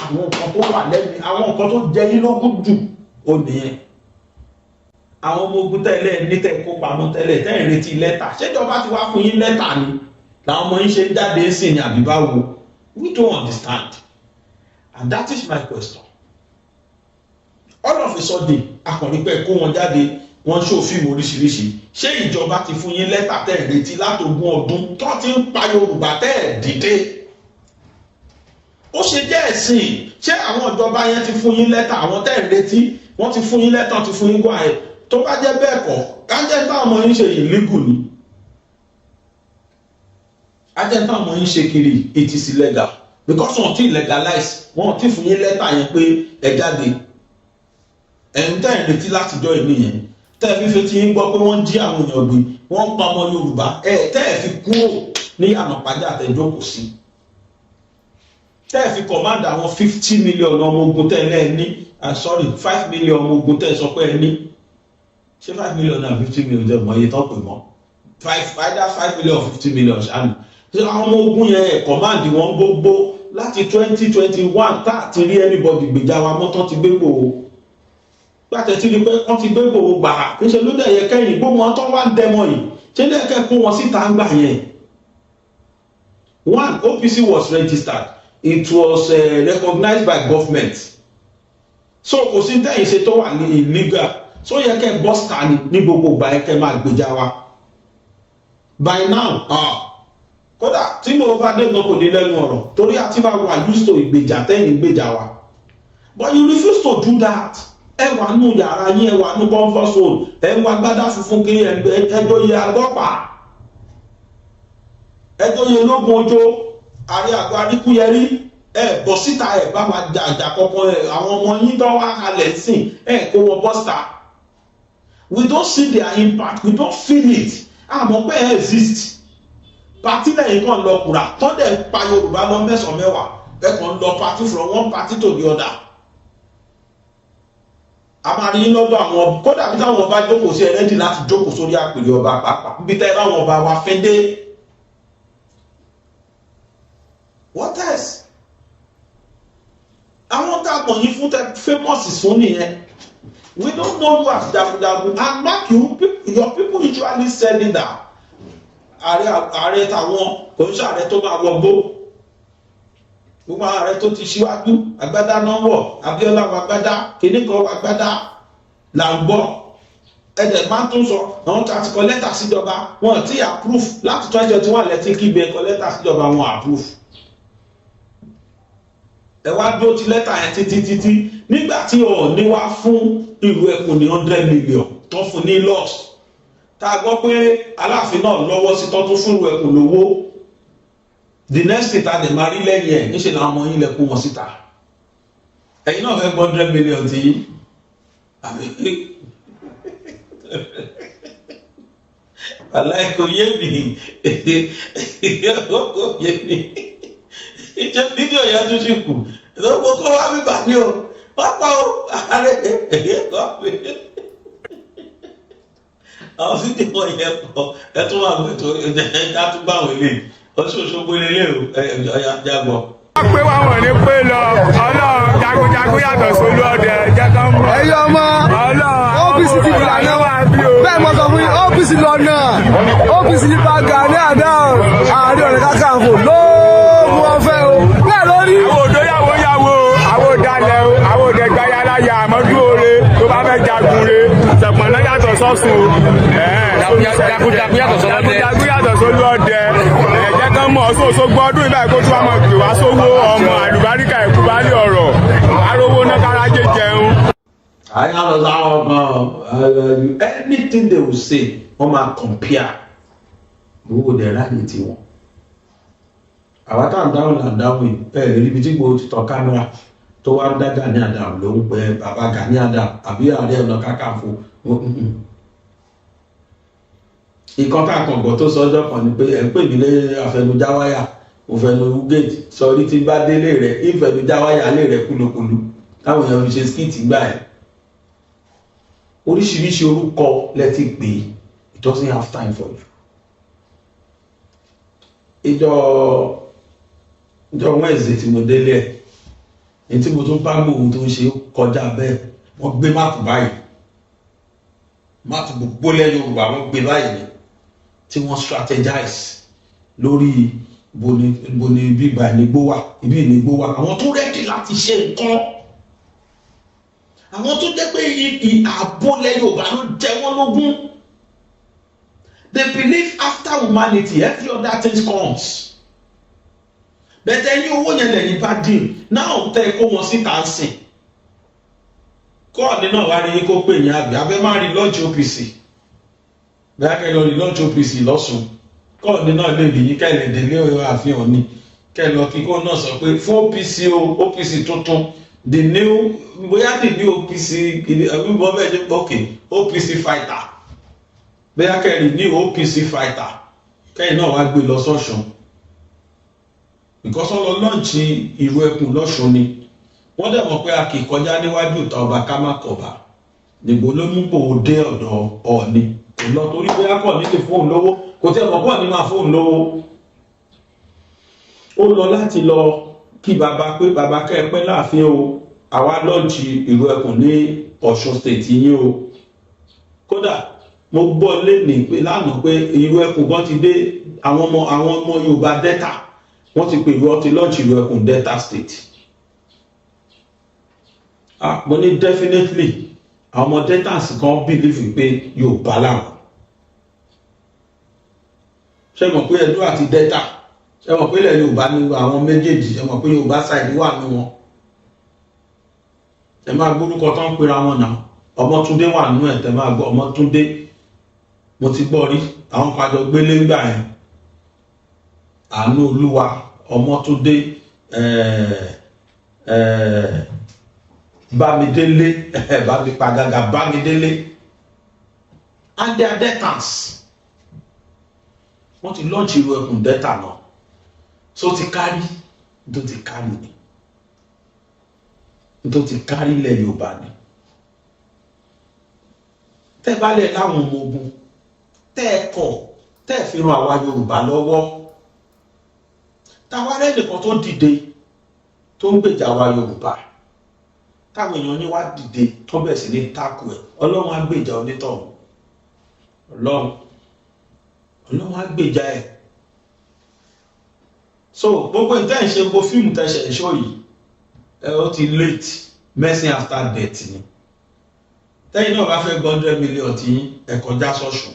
àwọn nǹkan tó wà lẹ́nu àwọn nǹkan tó jẹ yín lógún jù ó nìyẹn àwọn ọmọ ogun tẹ́lẹ̀ ní tẹ́ kó pamọ́ tẹ́lẹ̀ tẹ́ ń retí lẹ́tà ṣéjọba ti wá fún yín lẹ́tà ni làwọn ọmọ yín ṣe ń jáde sí ni àbí báwo we don't understand and that is my question all of a sudden akọ̀nípẹ́ kó wọn jáde wọ́n ṣó fíìmù oríṣiríṣi ṣé ìjọba ti fún yín lẹ́tà tẹ́ ń retí látogún ọdún tó ti ń pa Yorùbá tẹ́ ẹ̀ dìde ó ṣe jẹ́ ẹ̀sìn ṣé àwọn ìjọba yẹn ti fún yín lẹ́tà àwọn tẹ́ ń retí wọ́n ti fún yín lẹ́tà ti fún yín gbọ́ àyè tó bá jẹ́ bẹ́ẹ̀ kọ́ kájẹ́ táwọn ọmọ yín ṣe illegal ni kájẹ́ táwọn ọmọ yín ṣe kiri it is illegal because wọ́n ti legalize wọ́n ti fún yín lẹ́tà yẹn pé ẹ jáde ẹ̀yin tẹ́ ẹ̀ retí látijọ́ ìlú yẹn tẹ́ ẹ fífi ti ń gbọ́ pé wọ́n jí àwọn èèyàn gbé wọ́n pa ọmọ Yorùbá tẹ́ ẹ fi kúrò ní ànàpájà àtẹ̀jókòó sí tẹ́ ẹ fi command àwọn 50 million ọmọ ogun tẹ́ ẹ lẹ́ẹ̀ sorry 5 million ọmọ ogun tẹ́ ẹ sọ pé ẹ ní ṣé 5 million náà 50 million jẹ́ mọ́ iye tán pè mọ́ either 5 million or 50 million ṣáàmì àwọn ọmọ ogun yẹn command wọn gbogbo láti 2021 tá àti rí anybody gbèjà wa mọ́ tán ti gbé Ìgbòho gbàtẹ́ tí rí pé wọ́n ti gbé Ìgbòho gbà kí ṣe ló dẹ̀ yẹ kẹ́yìn gbogbo wọn tán wá ń dẹmọ yìí ṣé lẹ́ẹ̀kẹ́ kó wọn síta ń gbà yẹn one OPC was registered it was recognized by government so kò sí tẹ́yìn ṣe tó wà ní illegal so yẹ kẹ́ bọ́sítà ní gbogbo ìgbà yẹ kẹ́ máa gbèjà wa by now kódà tí mo bá dé náà kò ní lẹ́nu ọ̀rọ̀ torí àti bá wà used to ìgbèjà tẹ́yìn gbèjà wa but you refuse to do that ẹ wà nù yàrá yín ẹ wà nù comfort zone ẹ ń wá gbádá funfun kí ẹjọ́ yẹ àgọ́pàá ẹjọ́ yẹ lógun ojó àrí àgọ́ àríkúyẹrí ẹ bọ́ síta ẹ bá wa jà kọ́kọ́ àwọn ọmọ yín tó wá kalẹ̀ sìn ẹ kó wọn bọ́ síta. We don't see their impact, we don't feel it. Àmọ́ pé ẹ exist. Party lẹ́yìn kan lọ kùrà tó dẹ̀ pa Yorùbá lọ mẹ́sàn-án mẹ́wàá ẹ kàn lọ party from one party to the other. A máa rí lọ́dọ̀ àwọn kódà bí táwọn ọba jókòó sí ẹlẹ́dì láti jókòó sórí àpèrè ọba pàápàá bí tẹ́ báwọn ọba wa fẹ́ dé. What else? Àwọn tá a pọ̀ yín fún tẹ famous fún nìyẹn. We don't know you as jagunjagun and mark you your people usually selling that. Ààrẹ tàwọn kò ń ṣààrẹ tó máa wọgbó. Gbogbo ààrẹ tó ti ṣíwájú agbádá náà wọ̀ Abíọ́lá wọ agbádá kìnnìkan wọ agbádá là ń gbọ́. Ẹ̀dẹ̀ máa tún sọ àwọn tá a ti kọ lẹ́tà síjọba wọn ti approve láti 2021 lẹ́tí kígbe kọ lẹ́tà síjọba wọn approve. Ẹ wá dúró ti lẹ́tà yẹn títí nígbà tí Ọọ̀ni wá fún ìlú Ẹkùn ní 100 million tó fún ní loss tá a gbọ́ pé Aláàfin náà lọ́wọ́ sí tó tún fún ìlú Ẹkùn lówó the next state a dẹ̀ máa rí lẹ́yìn ẹ̀ níṣẹ́ làwọn ọmọ yín lẹ kó wọn síta ẹ̀yin náà fẹ́ 100 million tí yín aláìkò yé mi kò yé mi ìjẹ́ fídíò yẹn tún sì kù lọ́wọ́ kó wá bíbà ní o wọ́n pa ó ààrẹ ẹ̀yẹ kọ́ pé àwọn fídíò yẹn pọ̀ ẹ tún wà pé tó ẹja tún bá wọn lè Ọ̀ṣun-Òṣogbo lélẹ̀ o ẹ̀yà jágbọ́. wọ́n pé wá wọ̀n ní pé lọ Ọlọ́run jagunjagun yàtọ̀ sólú ọdẹ jẹ́ kán mọ̀. ẹ̀yin ọmọ OPC ti gbà náà bẹ́ẹ̀ mo sọ fún yín OPC lọ́nà OPC ní bá Gani Adams Ààrẹ Ọ̀nà Kakanfò lóògùn ọ̀fẹ́ o bẹ́ẹ̀ lórí. àwọn òdó yàwó àwọn òdalẹ̀ o àwọn òdẹ̀gbáyà láyà àmọ́jú oore tó bá fẹ́ jagun re ṣẹ̀pọ̀n náà yàtọ̀ sọ́sùn jagunjagun yàtọ̀ sólú ọdẹ ẹ̀jẹ̀ kan mọ̀ Ọ̀ṣun-Òṣogbo ọdún ìbá ẹ̀kọ́ tí wọ́n mọ̀ pé wá sówó ọmọ àlùbáríkà ẹ̀kú bá lé ọ̀rọ̀ arówó náà kárájé jẹun. I understand anything they will say wọ́n máa compare gbogbo dẹ̀ láyé tiwọn. Àwa tá à ń dáhùn là ń dáhùn yìí ẹ̀ lè ríbi tí gbogbo ti tọ́ kámẹ́rà tó wá ń dá Gani Adams ló ń pẹ́ bàbá Gani Adams àbí Ààrẹ Ọ̀nà Kakanfò. Ìkan tá a kàn gbọ́ tó sọ ọjọ́ kan ni pé ẹ̀ ń pè mí lé àfẹnujáwáyà òfẹnu gate sọrí tí bá délé rẹ̀ ìfẹnujáwáyà lé rẹ̀ kúlukúlu táwọn èèyàn fi ṣe skit gbà ẹ̀. Oríṣiríṣi orúkọ lẹ ti pè é it doesn't have time for you. ìjọ Wednesday tí mo délé ẹ̀ ní tí mo tún bá gbòòrùn tó ń ṣe kọjá bẹ́ẹ̀ wọ́n gbé máàpù báyìí máàpù gbogbo lẹ́ Yorùbá wọ́n gbé báyìí tí wọ́n strategize lórí ibo ni bíbá ìnigbó wà ibi ìnigbó wà àwọn tó rẹ́dí láti ṣe nǹkan àwọn tó jẹ́ pé ààbò lẹ́ Yorùbá ló jẹ wọ́n lógún. They believe after humanity every other thing comes. But ẹni owó yẹn lẹ́yìn bá dín náà tẹ́ kó wọn síta ń sìn. Kọ́ọ̀dì náà wá rí yín kó pè yín àbí abẹ́ máa rí lọ́ọ̀jì OPC. Bẹ́ẹ̀ kẹ́ lọ rí lọ́ọ̀jì OPC lọ́sùn. Kọ́ọ̀dì náà lè rí yín kẹ́lẹ̀ délé àfihàn ni. Kẹ́lọ kíkọ́ náà sọ pé fún OPC tuntun the new OPC ẹ̀wíwọ́ bẹ́ẹ̀ ní okay OPC fighter. Bẹ́ẹ̀ kẹ́rin ní OPC fighter kẹ́yìn náà wá gbé lọ sọ́ṣun because wọ́n lọ lọ́ọ̀nchì ìlú Ẹkùn lọ́ṣun ni wọ́n dẹ̀ mọ̀ pé a kì í kọjá níwájú ìta ọba ká má kọ̀ọ̀bà níbo ló mú kó o dé ọ̀dọ̀ Ọọ̀ni kò lọ torí pé a kọ̀ ní lè fóun lówó kò tí ẹ̀ mọ̀ pọ̀ ní máa fóun lówó ó lọ láti lọ kí bàbá pé bàbá kẹ́ ẹ pẹ́ láàfin o àwa lọ́ọ̀nchì ìlú Ẹkùn ní Ọ̀ṣun state yín o kódà mo gbọ́ lẹ́nìí pé lánàá pé ìlú Ẹkùn gan ti dé àwọn ọmọ Yorùbá Delta wọ́n ti pè wọ́n ti launch ìlú Ẹkùn Delta state. Mo ní definitely àwọn ọmọ Deltas kan believe pé Yorùbá làwọn. Ṣé mọ̀ pé Ẹdó àti Delta ṣé mọ̀ pé ilẹ̀ Yorùbá ní àwọn méjèèjì ṣé mọ̀ pé Yorùbá side wà ní wọn. Ẹ máa gbórúkọ tán pera wọn náà Ọmọtúndé wà nínú ẹ̀ tẹ́ máa gbọ́ Ọmọtúndé mo ti gbọ́ rí àwọn pàjọ gbélé ńgbà yẹn Àánú Olúwa Ọmọtúndé Bamidele, Bamipagaga, Bamidele, and their debtors. Wọ́n ti launch ìlú ẹkùn dẹ́ta náà. So ti kárí, tó ti kárí ni. Tó ti kárí ilẹ̀ Yorùbá ni. Tẹ́ bá lẹ̀ láwọn ọmọ ogun, tẹ́ ẹ kọ̀, tẹ́ ẹ fi ran àwa Yorùbá lọ́wọ́. Táwa rẹ̀ nìkan tó dìde, tó ń gbèjà àwa Yorùbá. Táwọn èèyàn ní wá dìde, tó bẹ̀ sí ní tákù ẹ̀. Ọlọ́run á gbèjà onítọ̀hún. Ọlọ́run á gbèjà ẹ̀. So gbogbo ìtẹ́ ìṣe gbogbo fíìmù tẹ́ṣẹ̀ ìṣó yìí ó ti late mercy after death ni. Tẹ́yìn náà bá fẹ́ gba 100 million tí ẹ kọjá sọ́ṣùn.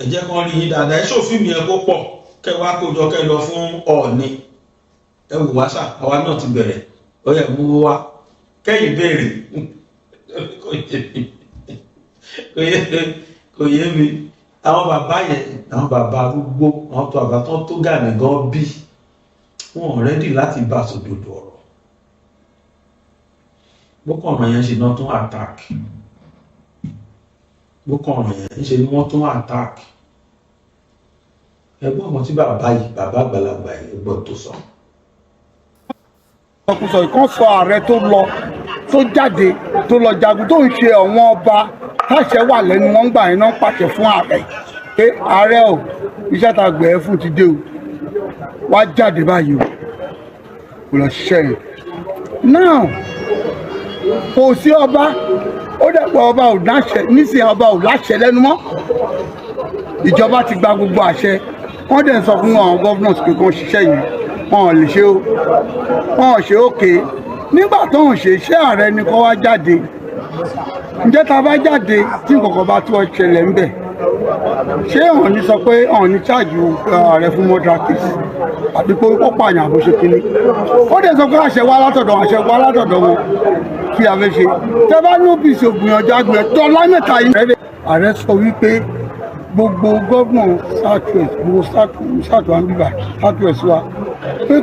Ẹ jẹ́ kán rí yín dáadáa. Ẹ ṣó fíìmù yẹn kó pọ̀ kẹ́ wá kójọ kẹ́ lọ fún Ọọ̀ni. Ẹ wò wá sà, àwa náà ti bẹ̀rẹ̀. Ó yẹ mú wá. Kẹ́yìn béèrè. Kò yé mi. Àwọn bàbá yẹn, àwọn bàbá arúgbó, àwọn tó àbá tán tó Gani gan bí, wọn ready láti bá sòdodo ọ̀rọ̀. Boko Haram yẹn ṣe náà tún attack. Boko Haram yẹn ṣe ni wọ́n tún attack. Ẹgbọ́n ọmọ tí bàbá yìí, bàbá àgbàlagbà yìí ẹgbọ́n tó sọ. Ọkùnrin ìkan sọ ààrẹ tó lọ tó jáde tó lọ jagun tó ń ṣe ọ̀wọ́n ọba táṣẹ wà lẹ́nu wọn gbà yẹn náà pàṣẹ fún ààrẹ pé ààrẹ o iṣẹ́ ta gbẹ̀ ẹ́ fún ti dé o wá jáde báyìí o kò lọ ṣiṣẹ́ yẹn. náà kò sí ọba ó dẹ̀pọ̀ ọba ò láṣẹ nísìnyí ọba ò láṣẹ lẹ́nu mọ́ ìjọba ti gba gbogbo àṣẹ wọ́n dẹ̀ ń sọ fún àwọn gọ́fúnọ̀sì pé kàn ṣiṣẹ́ yìí wọn ò lè ṣe o wọn ò ṣe òkè nígbà tó ń ṣe iṣẹ́ ààrẹ ni kó wá jáde ǹjẹ́ ta bá jáde tí nǹkan bá tó ṣẹlẹ̀ ń bẹ̀ ṣé ọ̀hún ní sọ pé ọ̀hún ní ṣáàjù ààrẹ fún murder case àbí pé ó pààyàn àbò ṣe kínní ó dẹ̀ sọ pé àṣẹ wá látọ̀dọ̀ wọn kí a fẹ́ ṣe tẹ́ bá ní OPC ògbìyànjú àgbẹ̀ tó lámẹ́ta yìí ààrẹ sọ wípé gbogbo gómìnà southwest gbogbo south wa ń bíbà southwest wa pé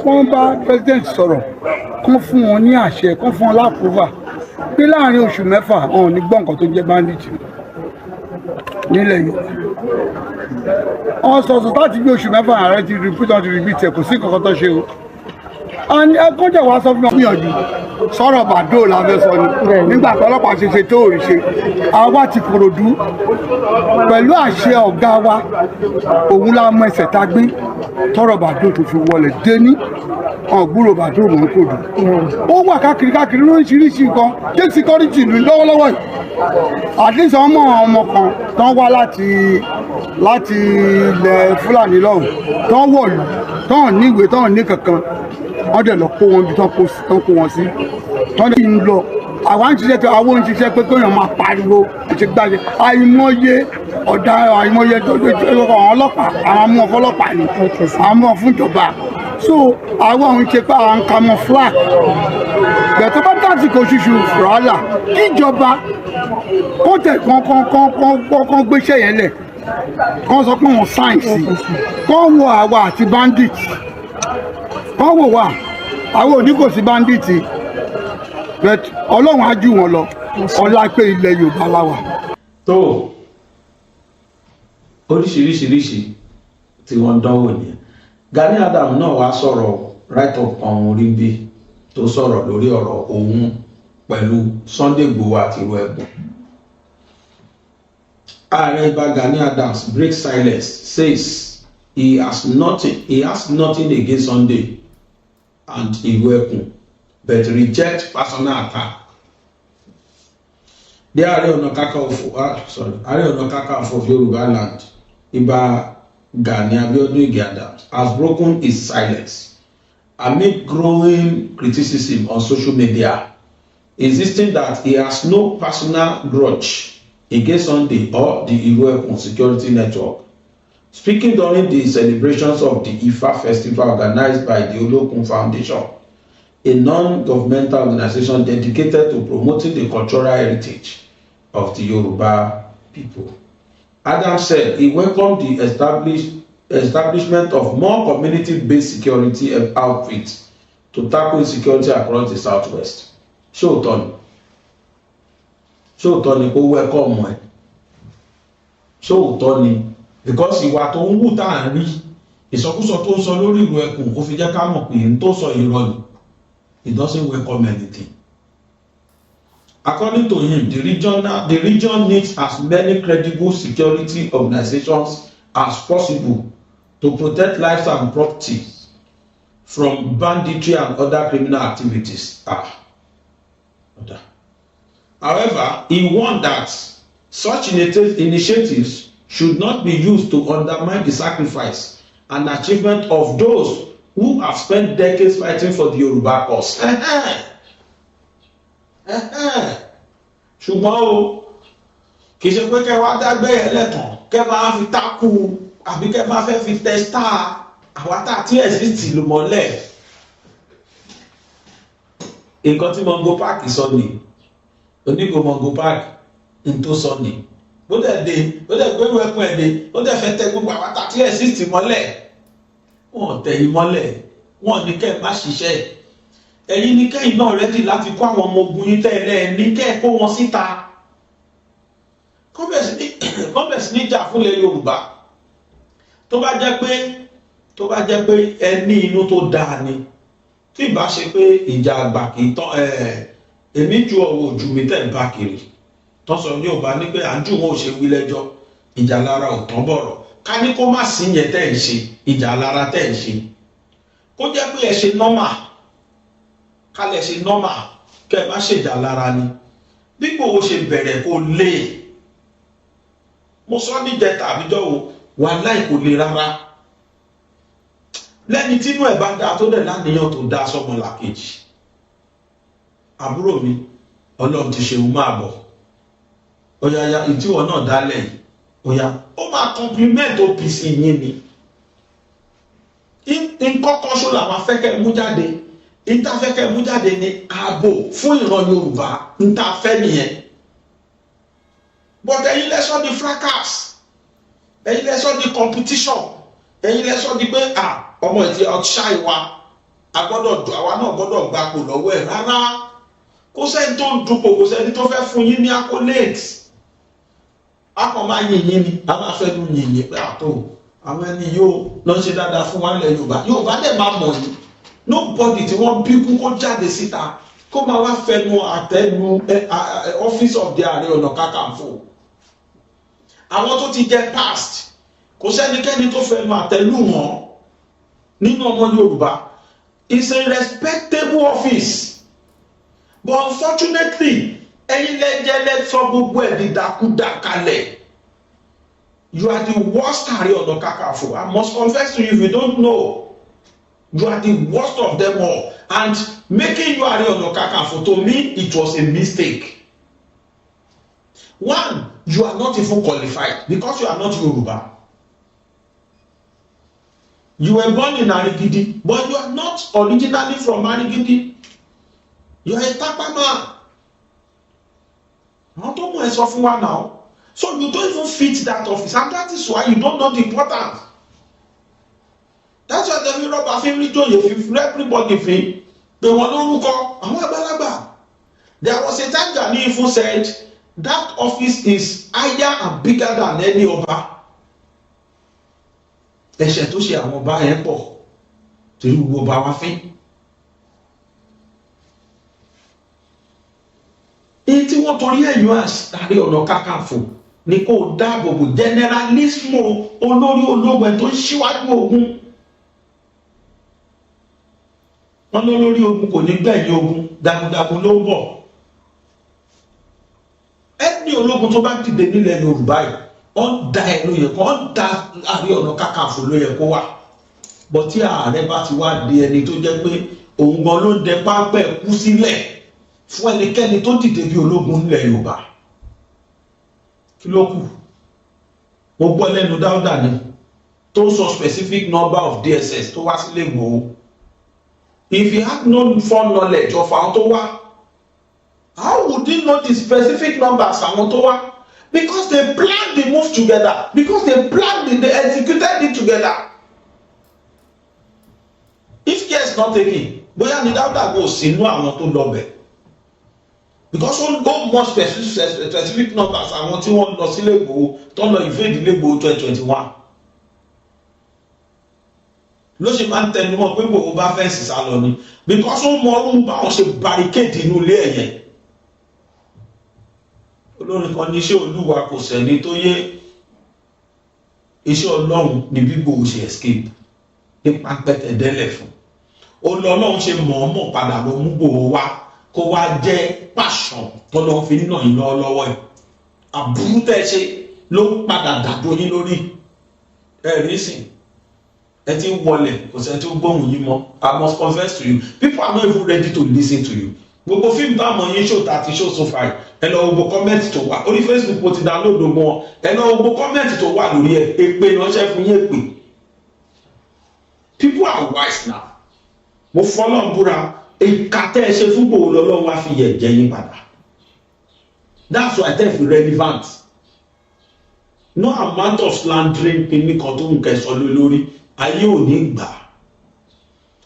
kán bá president sọ̀rọ̀ kán fún wọn ní àṣẹ kán fún wọn lápòvà pé láàrin oṣù mẹ́fà wọn ò ní gbọ́ nǹkan tó jẹ́ bandit nílẹ̀ Yorùbá wọn sọ̀sọ̀ láti bí oṣù mẹ́fà ààrẹ ti repeat ẹ̀ kò sí nǹkan tó ṣe o ẹkọ́jẹ̀ wa sọ fún mi gbìyànjú sọ̀rọ̀ bàdó la fẹ́ sọ ni nígbà tí ọlọ́pàá ṣe tó rí ṣe àwa ti Kòròdú pẹ̀lú àṣẹ ọ̀gá wa òun la mọ ẹsẹ̀ tá gbé tọrọ bàdó tó fi wọlé déní ọ̀gbúrò bàdó mọ̀ ń kòdù ó wà káàkiri lóríṣiríṣi nǹkan jẹ́ síkọ́rìtì ìlú lọ́wọ́lọ́wọ́ yìí àdéhùn ọmọ kan tán wá láti ilẹ̀ Fúlàní lọ́hùn tán wọ̀lú tán ní ìwé tán ní kankan wọ́n dẹ̀ lọ kó wọn bí tán kó wọn sí tán lè ń lọ àwa ń ṣiṣẹ́ tó àwọn ń ṣiṣẹ́ pé kéèyàn máa pariwo ìṣègbàṣẹ àìmọye ọ̀daràn àìmọye àwọn ọlọ́pàá àwọn amú ọlọ́pàá ni àwọn amú fún ìjọba so àwọn òun ṣe pé àwọn camouflage bẹ̀tọ́ bá dàtí kò ṣùṣù fúrálà kíjọba kó tẹ̀ kán gbéṣẹ́ yẹn lẹ̀ kán sọ pé wọ́n sáyẹ̀nsì kán wo àwa àti bandit kán wò wá àwọn òní kò sí bandit but Ọlọ́run á jù wọn lọ ọlá pé ilẹ̀ Yorùbá láwà. tó oríṣiríṣiríṣi tí wọ́n dánwò nìyẹn Gani Adams náà wá sọ̀rọ̀ right up ọ̀hún orí bí tó sọ̀rọ̀ lórí ọ̀rọ̀ òun pẹ̀lú Sunday Igboho àti ìlú ẹ̀bùn. Ààrẹ Ìbà Gani Adams breaks silence, says he has nothing against Sunday and ìlú ẹ̀bùn but reject personal attack. The Ààrẹ Ọ̀nà Kakanfò of Yorùbá land, Ìbà Gani Abiodun Adams, has broken his silence amid growing criticism on social media, insisting that he has no personal grudge against Sunday or the Iru-Ekun security network. Speaking during the celebrations of the Ifa festival organized by the Olokun Foundation, a non-governmental organization dedicated to promoting the cultural heritage of the Yoruba people, Adams said he welcomed the establishment of more community-based security outfits to tackle insecurity across the southwest. Ṣóòótọ́ ni kó wẹ́kọ̀mù ẹ̀, ṣóòótọ́ ni because ìwà tó ń wù tá à ń rí, ìsọkúsọ tó ń sọ lórí ìlú ẹkùn ó fi jẹ́ ká mọ̀ pé n tó sọ irọ́ ni. It doesn't welcome anything. According to him, the region needs as many credible security organizations as possible to protect lives and property from banditry and other criminal activities. However, he warned that such initiatives should not be used to undermine the sacrifice and achievement of those who have spent decades fighting for the Yoruba cause. Ṣùgbọ́n o, kì í ṣe pé kẹ́ wá dágbé ẹlẹ́tàn kẹ́ máa fi tákù àbí kẹ́ máa fẹ́ fi tẹ́sítà àwátà tí exist ló mọ́lẹ̀. Nǹkan tí Mongo Park sọ ni, onígo Mongo Park n tó sọ ni, ó dẹ̀ gbérú ẹkùn ẹ̀dẹ̀, ó dẹ̀ fẹ́ tẹ gbogbo àwátà tí exist mọ́lẹ̀. Wọ́n tẹ̀yìn mọ́lẹ̀, wọ́n ní kẹ́ má ṣiṣẹ́. Ẹ̀yin ní kẹ́yìn náà rẹ́dì láti kó àwọn ọmọ ogun yín tẹ́lẹ̀ ní kẹ́ kó wọn síta. Kọ́bẹ̀sì ní jà fúnlẹ̀ Yorùbá. Tó bá jẹ́ pé ẹ ní inú tó dáa ni. Tí ìbá ṣe pé ìjà àgbà kì í tán èmi ju ọ̀wọ̀ ojú mi tẹ̀ ń bá kiri. Tọ́sọ̀ Yorùbá ní pé à ń jù wọn ò ṣe wí lẹ́jọ́. Ìjà lára ò tán bọ̀rọ̀. Ká ní kó má sí yẹn tẹ́ ń ṣe, ìjà lára tẹ́ ń ṣe. Kó jẹ́ pé ẹ ṣe nọ́mà. Kálẹ̀ ṣe nọ́mà kẹ́ ẹ má ṣèjà lára ni. Bí Ìgbòho ṣe bẹ̀rẹ̀ kó lé. Mo sọ níjẹta àbíjọ́ o, wàláhì kò le rárá. Lẹ́ni tínú ẹ̀ bá dáa tó dẹ̀ láníyàn tó dáa sọ́mọ làkejì. Àbúrò mi, Ọlọ́run ti ṣe òun máa bọ̀. Ọ̀yàyà ìtíwọ̀ náà dálẹ̀ yìí. Oya, ó máa compliment OPC yín ni. Nkọ́kọ́ ṣó làwọn afẹ́kẹ́ mú jáde. Ìtafẹ́kẹ́ mú jáde ní ààbò fún ìran Yorùbá. Ntafẹ́ nìyẹn. But ẹ̀yin lẹ́sọ̀ di fracas. Ẹ̀yin lẹ́sọ̀ di competition. Ẹ̀yin lẹ́sọ̀ di pé ọmọ ìdí ọ̀ṣà ìwà. Àwa náà gbọ́dọ̀ gbapò lọ́wọ́ ẹ̀ rárá. Kò sẹ́ni tó ń dupò, kò sẹ́ni tó fẹ́ fún yín ní accolades. Akọ̀ máa yìnyín ni, a máa fẹ́ lu yìnyín pé àtò àwọn ẹni yóò lọ ṣe dáadáa fún wa nílẹ̀ Yorùbá. Yorùbá dẹ̀ máa mọ̀ yìí. Nobody tí wọ́n bí kú kó jáde síta kó máa wá fẹnu àtẹnu office of the Ààrẹ Ọ̀nà Kakanfò. Àwọn tó ti jẹ past kò sẹ́nikẹ́ni tó fẹnu àtẹlù wọn nínú ọmọ Yorùbá. It's a respectable office. But unfortunately, ẹ̀yin lẹ́jẹ́ sọ gbogbo ẹ̀ di dàkúdà kalẹ̀. You are the worst Ààrẹ Ọ̀nà Kakanfò. I must confess to you if you don't know. You are the worst of them all. And making you Ààrẹ Ọ̀nà Kakanfò, to me, it was a mistake. One, you are not even qualified because you are not Yoruba. You were born in Arigidi, but you are not originally from Arigidi. You are a Tapa man. Àwọn tó mú ẹ sọ fún wa now. So you don't even fit that office, and that is why you don't know the importance. That's why the Yoruba fi rí jòyè fi everybody fi pé wọn lórúkọ àwọn àgbàlagbà. There was a time Gani even said that office is higher and bigger than any ọba. Ẹ̀ṣẹ̀ tó ṣe àwọn ọba yẹn pọ̀ torí gbogbo ọba wa fín. Èyí tí wọ́n torí ẹ̀yìn Ààrẹ Ọ̀nà Kakanfò ni kò dáàbòbò generalismo olórí ológun ẹ̀ tó ń ṣíwájú ogun. Wọ́n lórí ogun kò ní gbẹ̀yìn ogun, dagundagun ló ń bọ̀. Ẹni ológun tó bá dìde nílẹ̀ Yorùbá yìí, wọ́n da ẹ̀ ló yẹ kó, wọ́n da Ààrẹ Ọ̀nà Kakanfò ló yẹ kó wà. Bọ́ tí ààrẹ bá ti wá di ẹni tó jẹ́ pé òun gan ló ń dẹ pápẹ́ kú sílẹ̀ fún ẹnikẹ́ni tó dìde bí ológun nílẹ̀ Yorùbá. Kí ló kù? Mo gbọ́ lẹ́nu Dáúdà ni tó sọ specific number of DSS tó wá sílé Ìgbòho. If he had no foreknowledge of àwọn tó wá, how would he know the specific numbers àwọn tó wá? because they planned the move together, because they planned it, they executed it together. If care is not taken, bóyá ní Dáúdà kò sí inú àwọn tó lọ bẹ̀, because wọ́n go more specific numbers àwọn tí wọ́n lọ sílé Ìgbòho tó lọ invade ilé Ìgbòho 2021 ló ṣe máa ń tẹnu mọ́ pé Ìgbòho bá fẹ́ǹsì sá lọ ni, because wọ́n mọ ọdún báwọn ṣe barricade inú ilé ẹ̀yẹn. Olórin kan ní iṣẹ́ Olúwa kò sẹ́ni tó yé, iṣẹ́ Ọlọ́run ni bí Ìgbòho ṣe escape nípa pẹ́tẹ́dẹ́lẹ̀ fún. Ọlọ́run ṣe mọ̀ọ́mọ̀ padà lọ mú Ìgbòho wá kó wá jẹ́ pàṣán tọ́lọ́ fi nà yín lọ́wọ́ ẹ̀. Àbúrú tẹ́ ṣe ló padà dàdó yín lórí ẹ̀rí sìn. Ẹ ti ń wọlé kò sẹ́ni tó gbóhùn yín mọ́. I must confess to you, people are not even ready to listen to you. Gbogbo fíìmù táwọn yín ṣó ta ti ṣó so far ẹ lọ gbogbo kọ́mẹ́ǹtì tó wà orí Facebook mo ti download wọn, ẹ lọ gbogbo kọ́mẹ́ǹtì tó wà lórí ẹ èpè ránṣẹ́ fún yín èpè. People are wise now. Mo fọlọ́n búra ìka tẹ́ ẹ ṣe fún Ìgbòho lọ́lọ́run wá fi yẹ̀ jẹ́ yín padà. That's why tẹ́ fi relevant. No amount of slandering pinni kan tó ń kẹsọ lórí ayé ò ní gbà.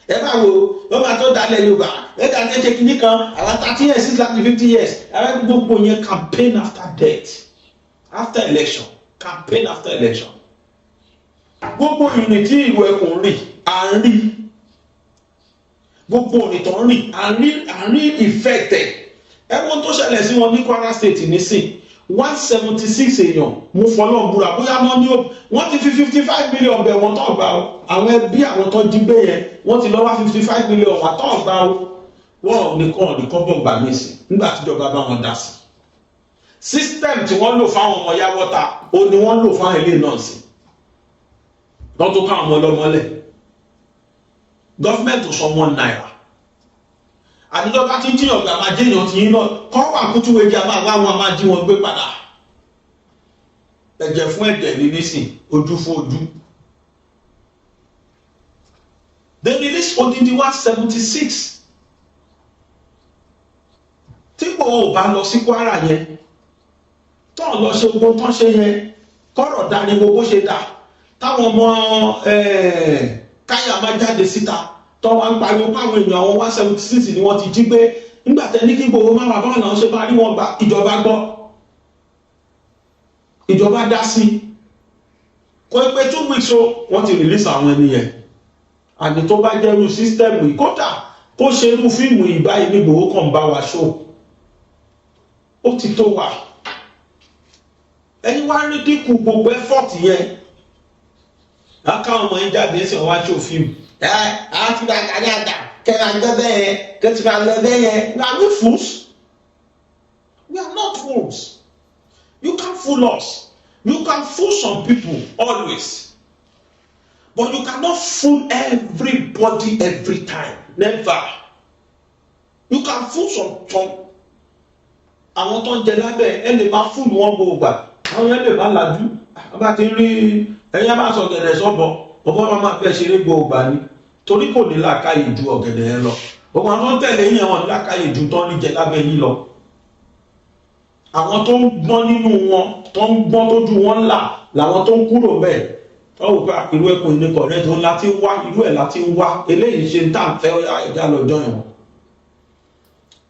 Ẹ bá wo wọ́n máa tó dalẹ̀ Yorùbá ẹ dá ṣe kìíní kan àwọn 30 years 60 50 years àwọn gbogbo yẹn campaign after death after election campaign after election. Gbogbo ìrìn tí ìlú ẹkùn rìn à ń rí, gbogbo ìrìn tó ń rìn à ń rí ìfẹ́tẹ̀. Ẹ̀wọ̀n tó ṣẹlẹ̀ sí wọn ní Kwara State nísìn 176 èèyàn mo fọlọ́ búra bóyá wọ́n ti fi 55 million bẹ̀ wọ́n tó gbà ó, àwọn ẹbí àwọn tó jí gbé yẹn wọ́n ti lọ wá 55 million wà tó gbà ó. Wọ́n nìkan bọ̀ gbà mí sí nígbà tíjọba bá wọn dá sí. System tí wọ́n lò fáwọn ọmọ yáwọ́ta ó ní wọ́n lò fáwọn ilé náà sí lọ́n tó káwọn ọmọ ọlọ́mọlẹ̀. Gọ́fíńmẹ̀ntì ò sọ £1. Àdìjọba tí ń jíyàn gbà máa jíyàn tí yín náà kọ́ wà kútú wéjì a máa wá wọn a máa jí wọn gbé padà. Ẹ̀jẹ̀ fún ẹ̀jẹ̀ ní nísìn ojú fún ojú. They release odindi 176. Tí Ìgbòho bá lọ sí Kwara yẹn tán lọ ṣe gbogbo tán ṣe yẹn kọ́rọ̀ dá ní gbogbo ṣe dá táwọn ọmọ káyà máa jáde síta tó wá ń pariwo páwọn èèyàn àwọn 176 ni wọ́n ti jí gbé nígbà tẹ́ ní kí Ìgbòho má wà báwọn náà ṣe bá rí wọn gbà ìjọba gbọ́, ìjọba dá sí. Kò pé 2 weeks o wọ́n ti release àwọn ẹni yẹn. Àní tó bá jẹ́ irú sísítẹ́ẹ̀mù yìí kódà kó ṣe irú fíìmù ìbáyìí ní Ìgbòho kàn bá wa ṣó ó ti tó wà. Ẹ̀yin wá rí dínkù gbogbo effort yẹn aka ọmọ yín jáde ẹsẹ̀ wá ṣó fíìmù àti Gani Adams kẹ́ra ń gbẹ́ yẹn kẹ́tìmá lọ bẹ́ yẹn. We are not fools. We are not fools. You can't fool us. You can fool some people always, but you cannot fool everybody every time. Never. You can fool some. Àwọn tó ń jẹ lábẹ́ ẹ lè máa fúlù wọn gbogbo gbà àwọn yẹn lè máa làjú bá ti rí ẹ̀yìn bá sọ gẹ̀dẹ̀ sọ́bọ̀ ọ̀bọ̀ máa fẹ́ ṣeré gbogbo gbà ni torí kò ní làákàyè ju ọ̀gẹ̀dẹ̀ yẹn lọ. Gbogbo àwọn tó ń tẹ̀lé yẹn wọn ní làákàyè ju tó ń jẹ lábẹ́ yín lọ. Àwọn tó ń gbọ́n nínú wọn tó ń gbọ́n tójú wọn là làwọn tó ń kúrò bẹ́ẹ̀ tó wù pé irú ẹkùn ìníkọ̀ rẹ̀ tó láti wá irú ẹ̀ láti wá eléyìí ṣe ń tà ń fẹ́ ẹ̀dá lọ́jọ́ yẹn.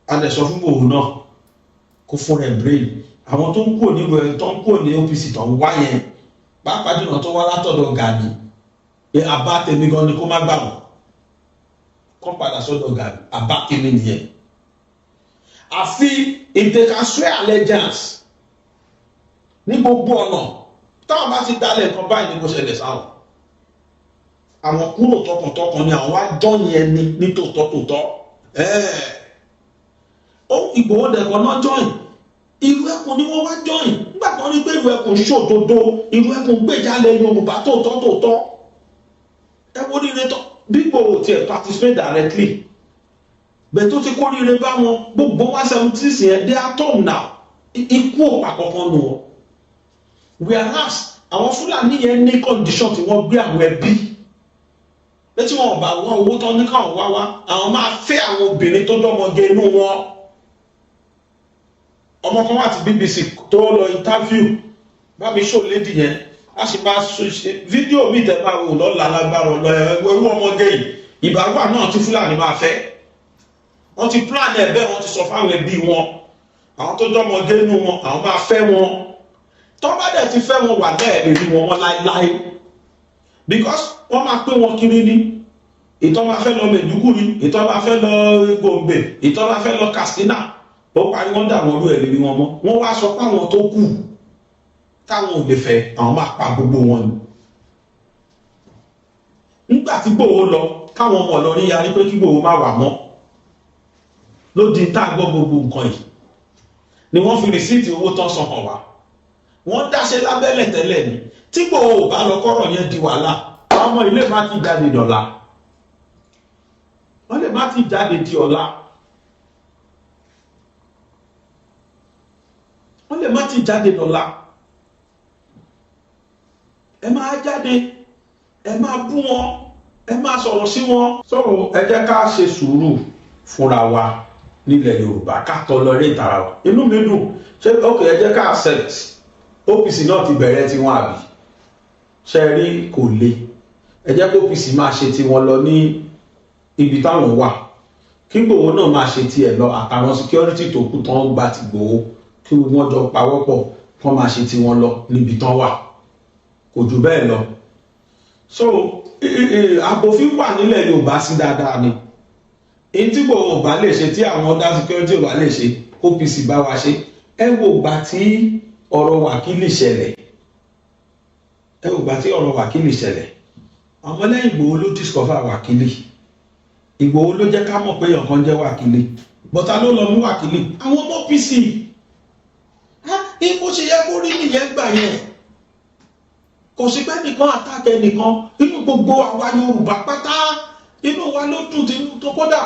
A lè sọ fún Ìgbòho náà kó fún rẹ̀ brain àwọn tó ń kúrò nílùú ẹ̀ tó ń kúrò ní OPC tó ń wá yẹn pàápàá jùlọ tó wá látọ̀dọ̀ Gani àbá tèmi gan ni kó má gbà wọ́n kó padà sọ́dọ̀ Gani àbá tèmi nìyẹn. Àfi if they can swear allegiance ní gbogbo ọ̀nà táwọn bá ti dálẹ̀ nǹkan báyìí ní kó ṣẹlẹ̀ sáwọn àwọn kúrò tọkàntọkàn ni àwọn wá jọ́ yẹn ní tòótọ́ ó Ìgbòho dẹ̀kọ̀ náà join irú ẹkùn ni wọ́n wá join nígbà tó rí pé irú ẹkùn ṣòdodo irú ẹkùn gbèjálẹ̀ Yorùbá tòótọ́ ẹ wo ní ìrètọ́ bí Ìgbòho tiẹ̀ participate directly bẹ́ẹ̀ tó ti kórìíre bá wọn gbogbo 176 yẹn they are torn now ikú òpá kankan nù wọn. Whereas àwọn Fúlàní yẹn ní condition tí wọ́n gbé àwọn ẹbí létí wọn bá wá owó tán ní káwọn wá àwọn máa fẹ́ àwọn obìnrin tó dọ́mọge inú wọn ọmọ kan wà tí BBC tó lọ interview bá mi show lady yẹn a sì máa ṣe fídíò mi tẹ́ bá wò lọ́la lágbára ọ̀lọ́ ẹ̀rú ọmọge yìí ìbáwá náà tí Fúlàní máa fẹ́ wọ́n ti plan ẹ̀ bẹ́ẹ̀ wọ́n ti sọ fáwọn ẹbí wọn àwọn tó jọmọge nù wọn àwọn máa fẹ́ wọn tó bá dẹ̀ ti fẹ́ wọn wà lẹ́ẹ̀lẹ́ rí wọn láéláé because wọ́n máa pín wọn kiri ní ìtọ́ máa fẹ́ lọ Maiduguri ìtọ́ máa fẹ́ lọ Gombe ìtọ́ máa fẹ́ lọ Katsina ó parí wọ́n dà wọ́n lú ẹ̀ lórí wọn mọ́ wọ́n wá sọ pé àwọn tó kù táwọn ò lè fẹ́ àwọn máa pa gbogbo wọn ni nígbà tí Ìgbòho lọ káwọn ọmọ lọ ní yarí pé kí Ìgbòho má wà mọ́ ló di tá a gbọ́ gbogbo nǹkan yìí ni wọ́n fi rìsíìtì owó tán san hàn wá wọ́n dáṣẹ́ lábẹ́lẹ̀ tẹ́lẹ̀ ni tí Ìgbòho ò bá lọ kọ́rọ̀ yẹn di wàhálà ọmọ ilé má ti jáde dọ̀la wọ́n lè má ti jáde di ọ̀la wọ́n lè má ti jáde dọ̀la ẹ máa jáde ẹ máa bú wọn ẹ máa sọ̀rọ̀ sí wọn. sọ̀rọ̀ ẹ jẹ́ ká ṣe sùúrù fúnra wa nílẹ̀ Yorùbá ká tọ́ lọ rí ìtara wa inú mi dùn ṣé ok ẹ jẹ́ ká accept OPC náà ti bẹ̀rẹ̀ tiwọn àbí ṣe rí kò le ẹ jẹ́ kó OPC máa ṣe tiwọn lọ ní ibi táwọn wà kí Ìgbòho náà máa ṣe tiẹ̀ lọ àtàwọn security tó kù tán gba ti Ìgbòho kí wọ́n jọ pawọ́pọ̀ kán máa ṣe tiwọn lọ níbi tán wà kò jù bẹ́ẹ̀ lọ so àbòfin wà nílẹ̀ Yorùbá sí dáadáa ni èyí tí Ìgbòho bá lè ṣe tí àwọn other security ò bá lè ṣe OPC bá wa ṣe ẹ wò gbà tí ọ̀rọ̀ wákìlì ṣẹlẹ̀ ẹ wò gbà tí ọ̀rọ̀ wákìlì ṣẹlẹ̀ àwọn lẹ́yìn Ìgbòho ló discover wákìlì Ìgbòho ló jẹ́ ká mọ̀ pé ọ̀kan jẹ́ wákìlì bọ́tà ló lọ mú wákìlì àwọn ọmọ OPC ipò ṣe yẹ kó rí nìyẹn gbà yẹn kò sí pé nìkan àtàkẹ́ nìkan inú gbogbo àwa Yorùbá pátá inú wa ló dùn tí tó kódà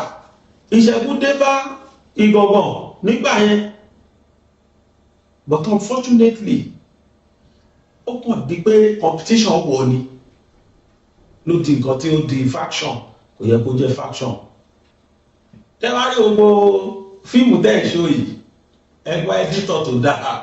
ìṣẹ́gun dé bá Ìgangan nígbà yẹn but unfortunately ó kàn di pé competition wọ̀ ni ló di nǹkan tí ó di faction kò yẹ kó jẹ́ faction tẹ́wárí gbogbo fíìmù tẹ́ ẹ̀ ṣó yìí ẹgbẹ́ editor tó dáa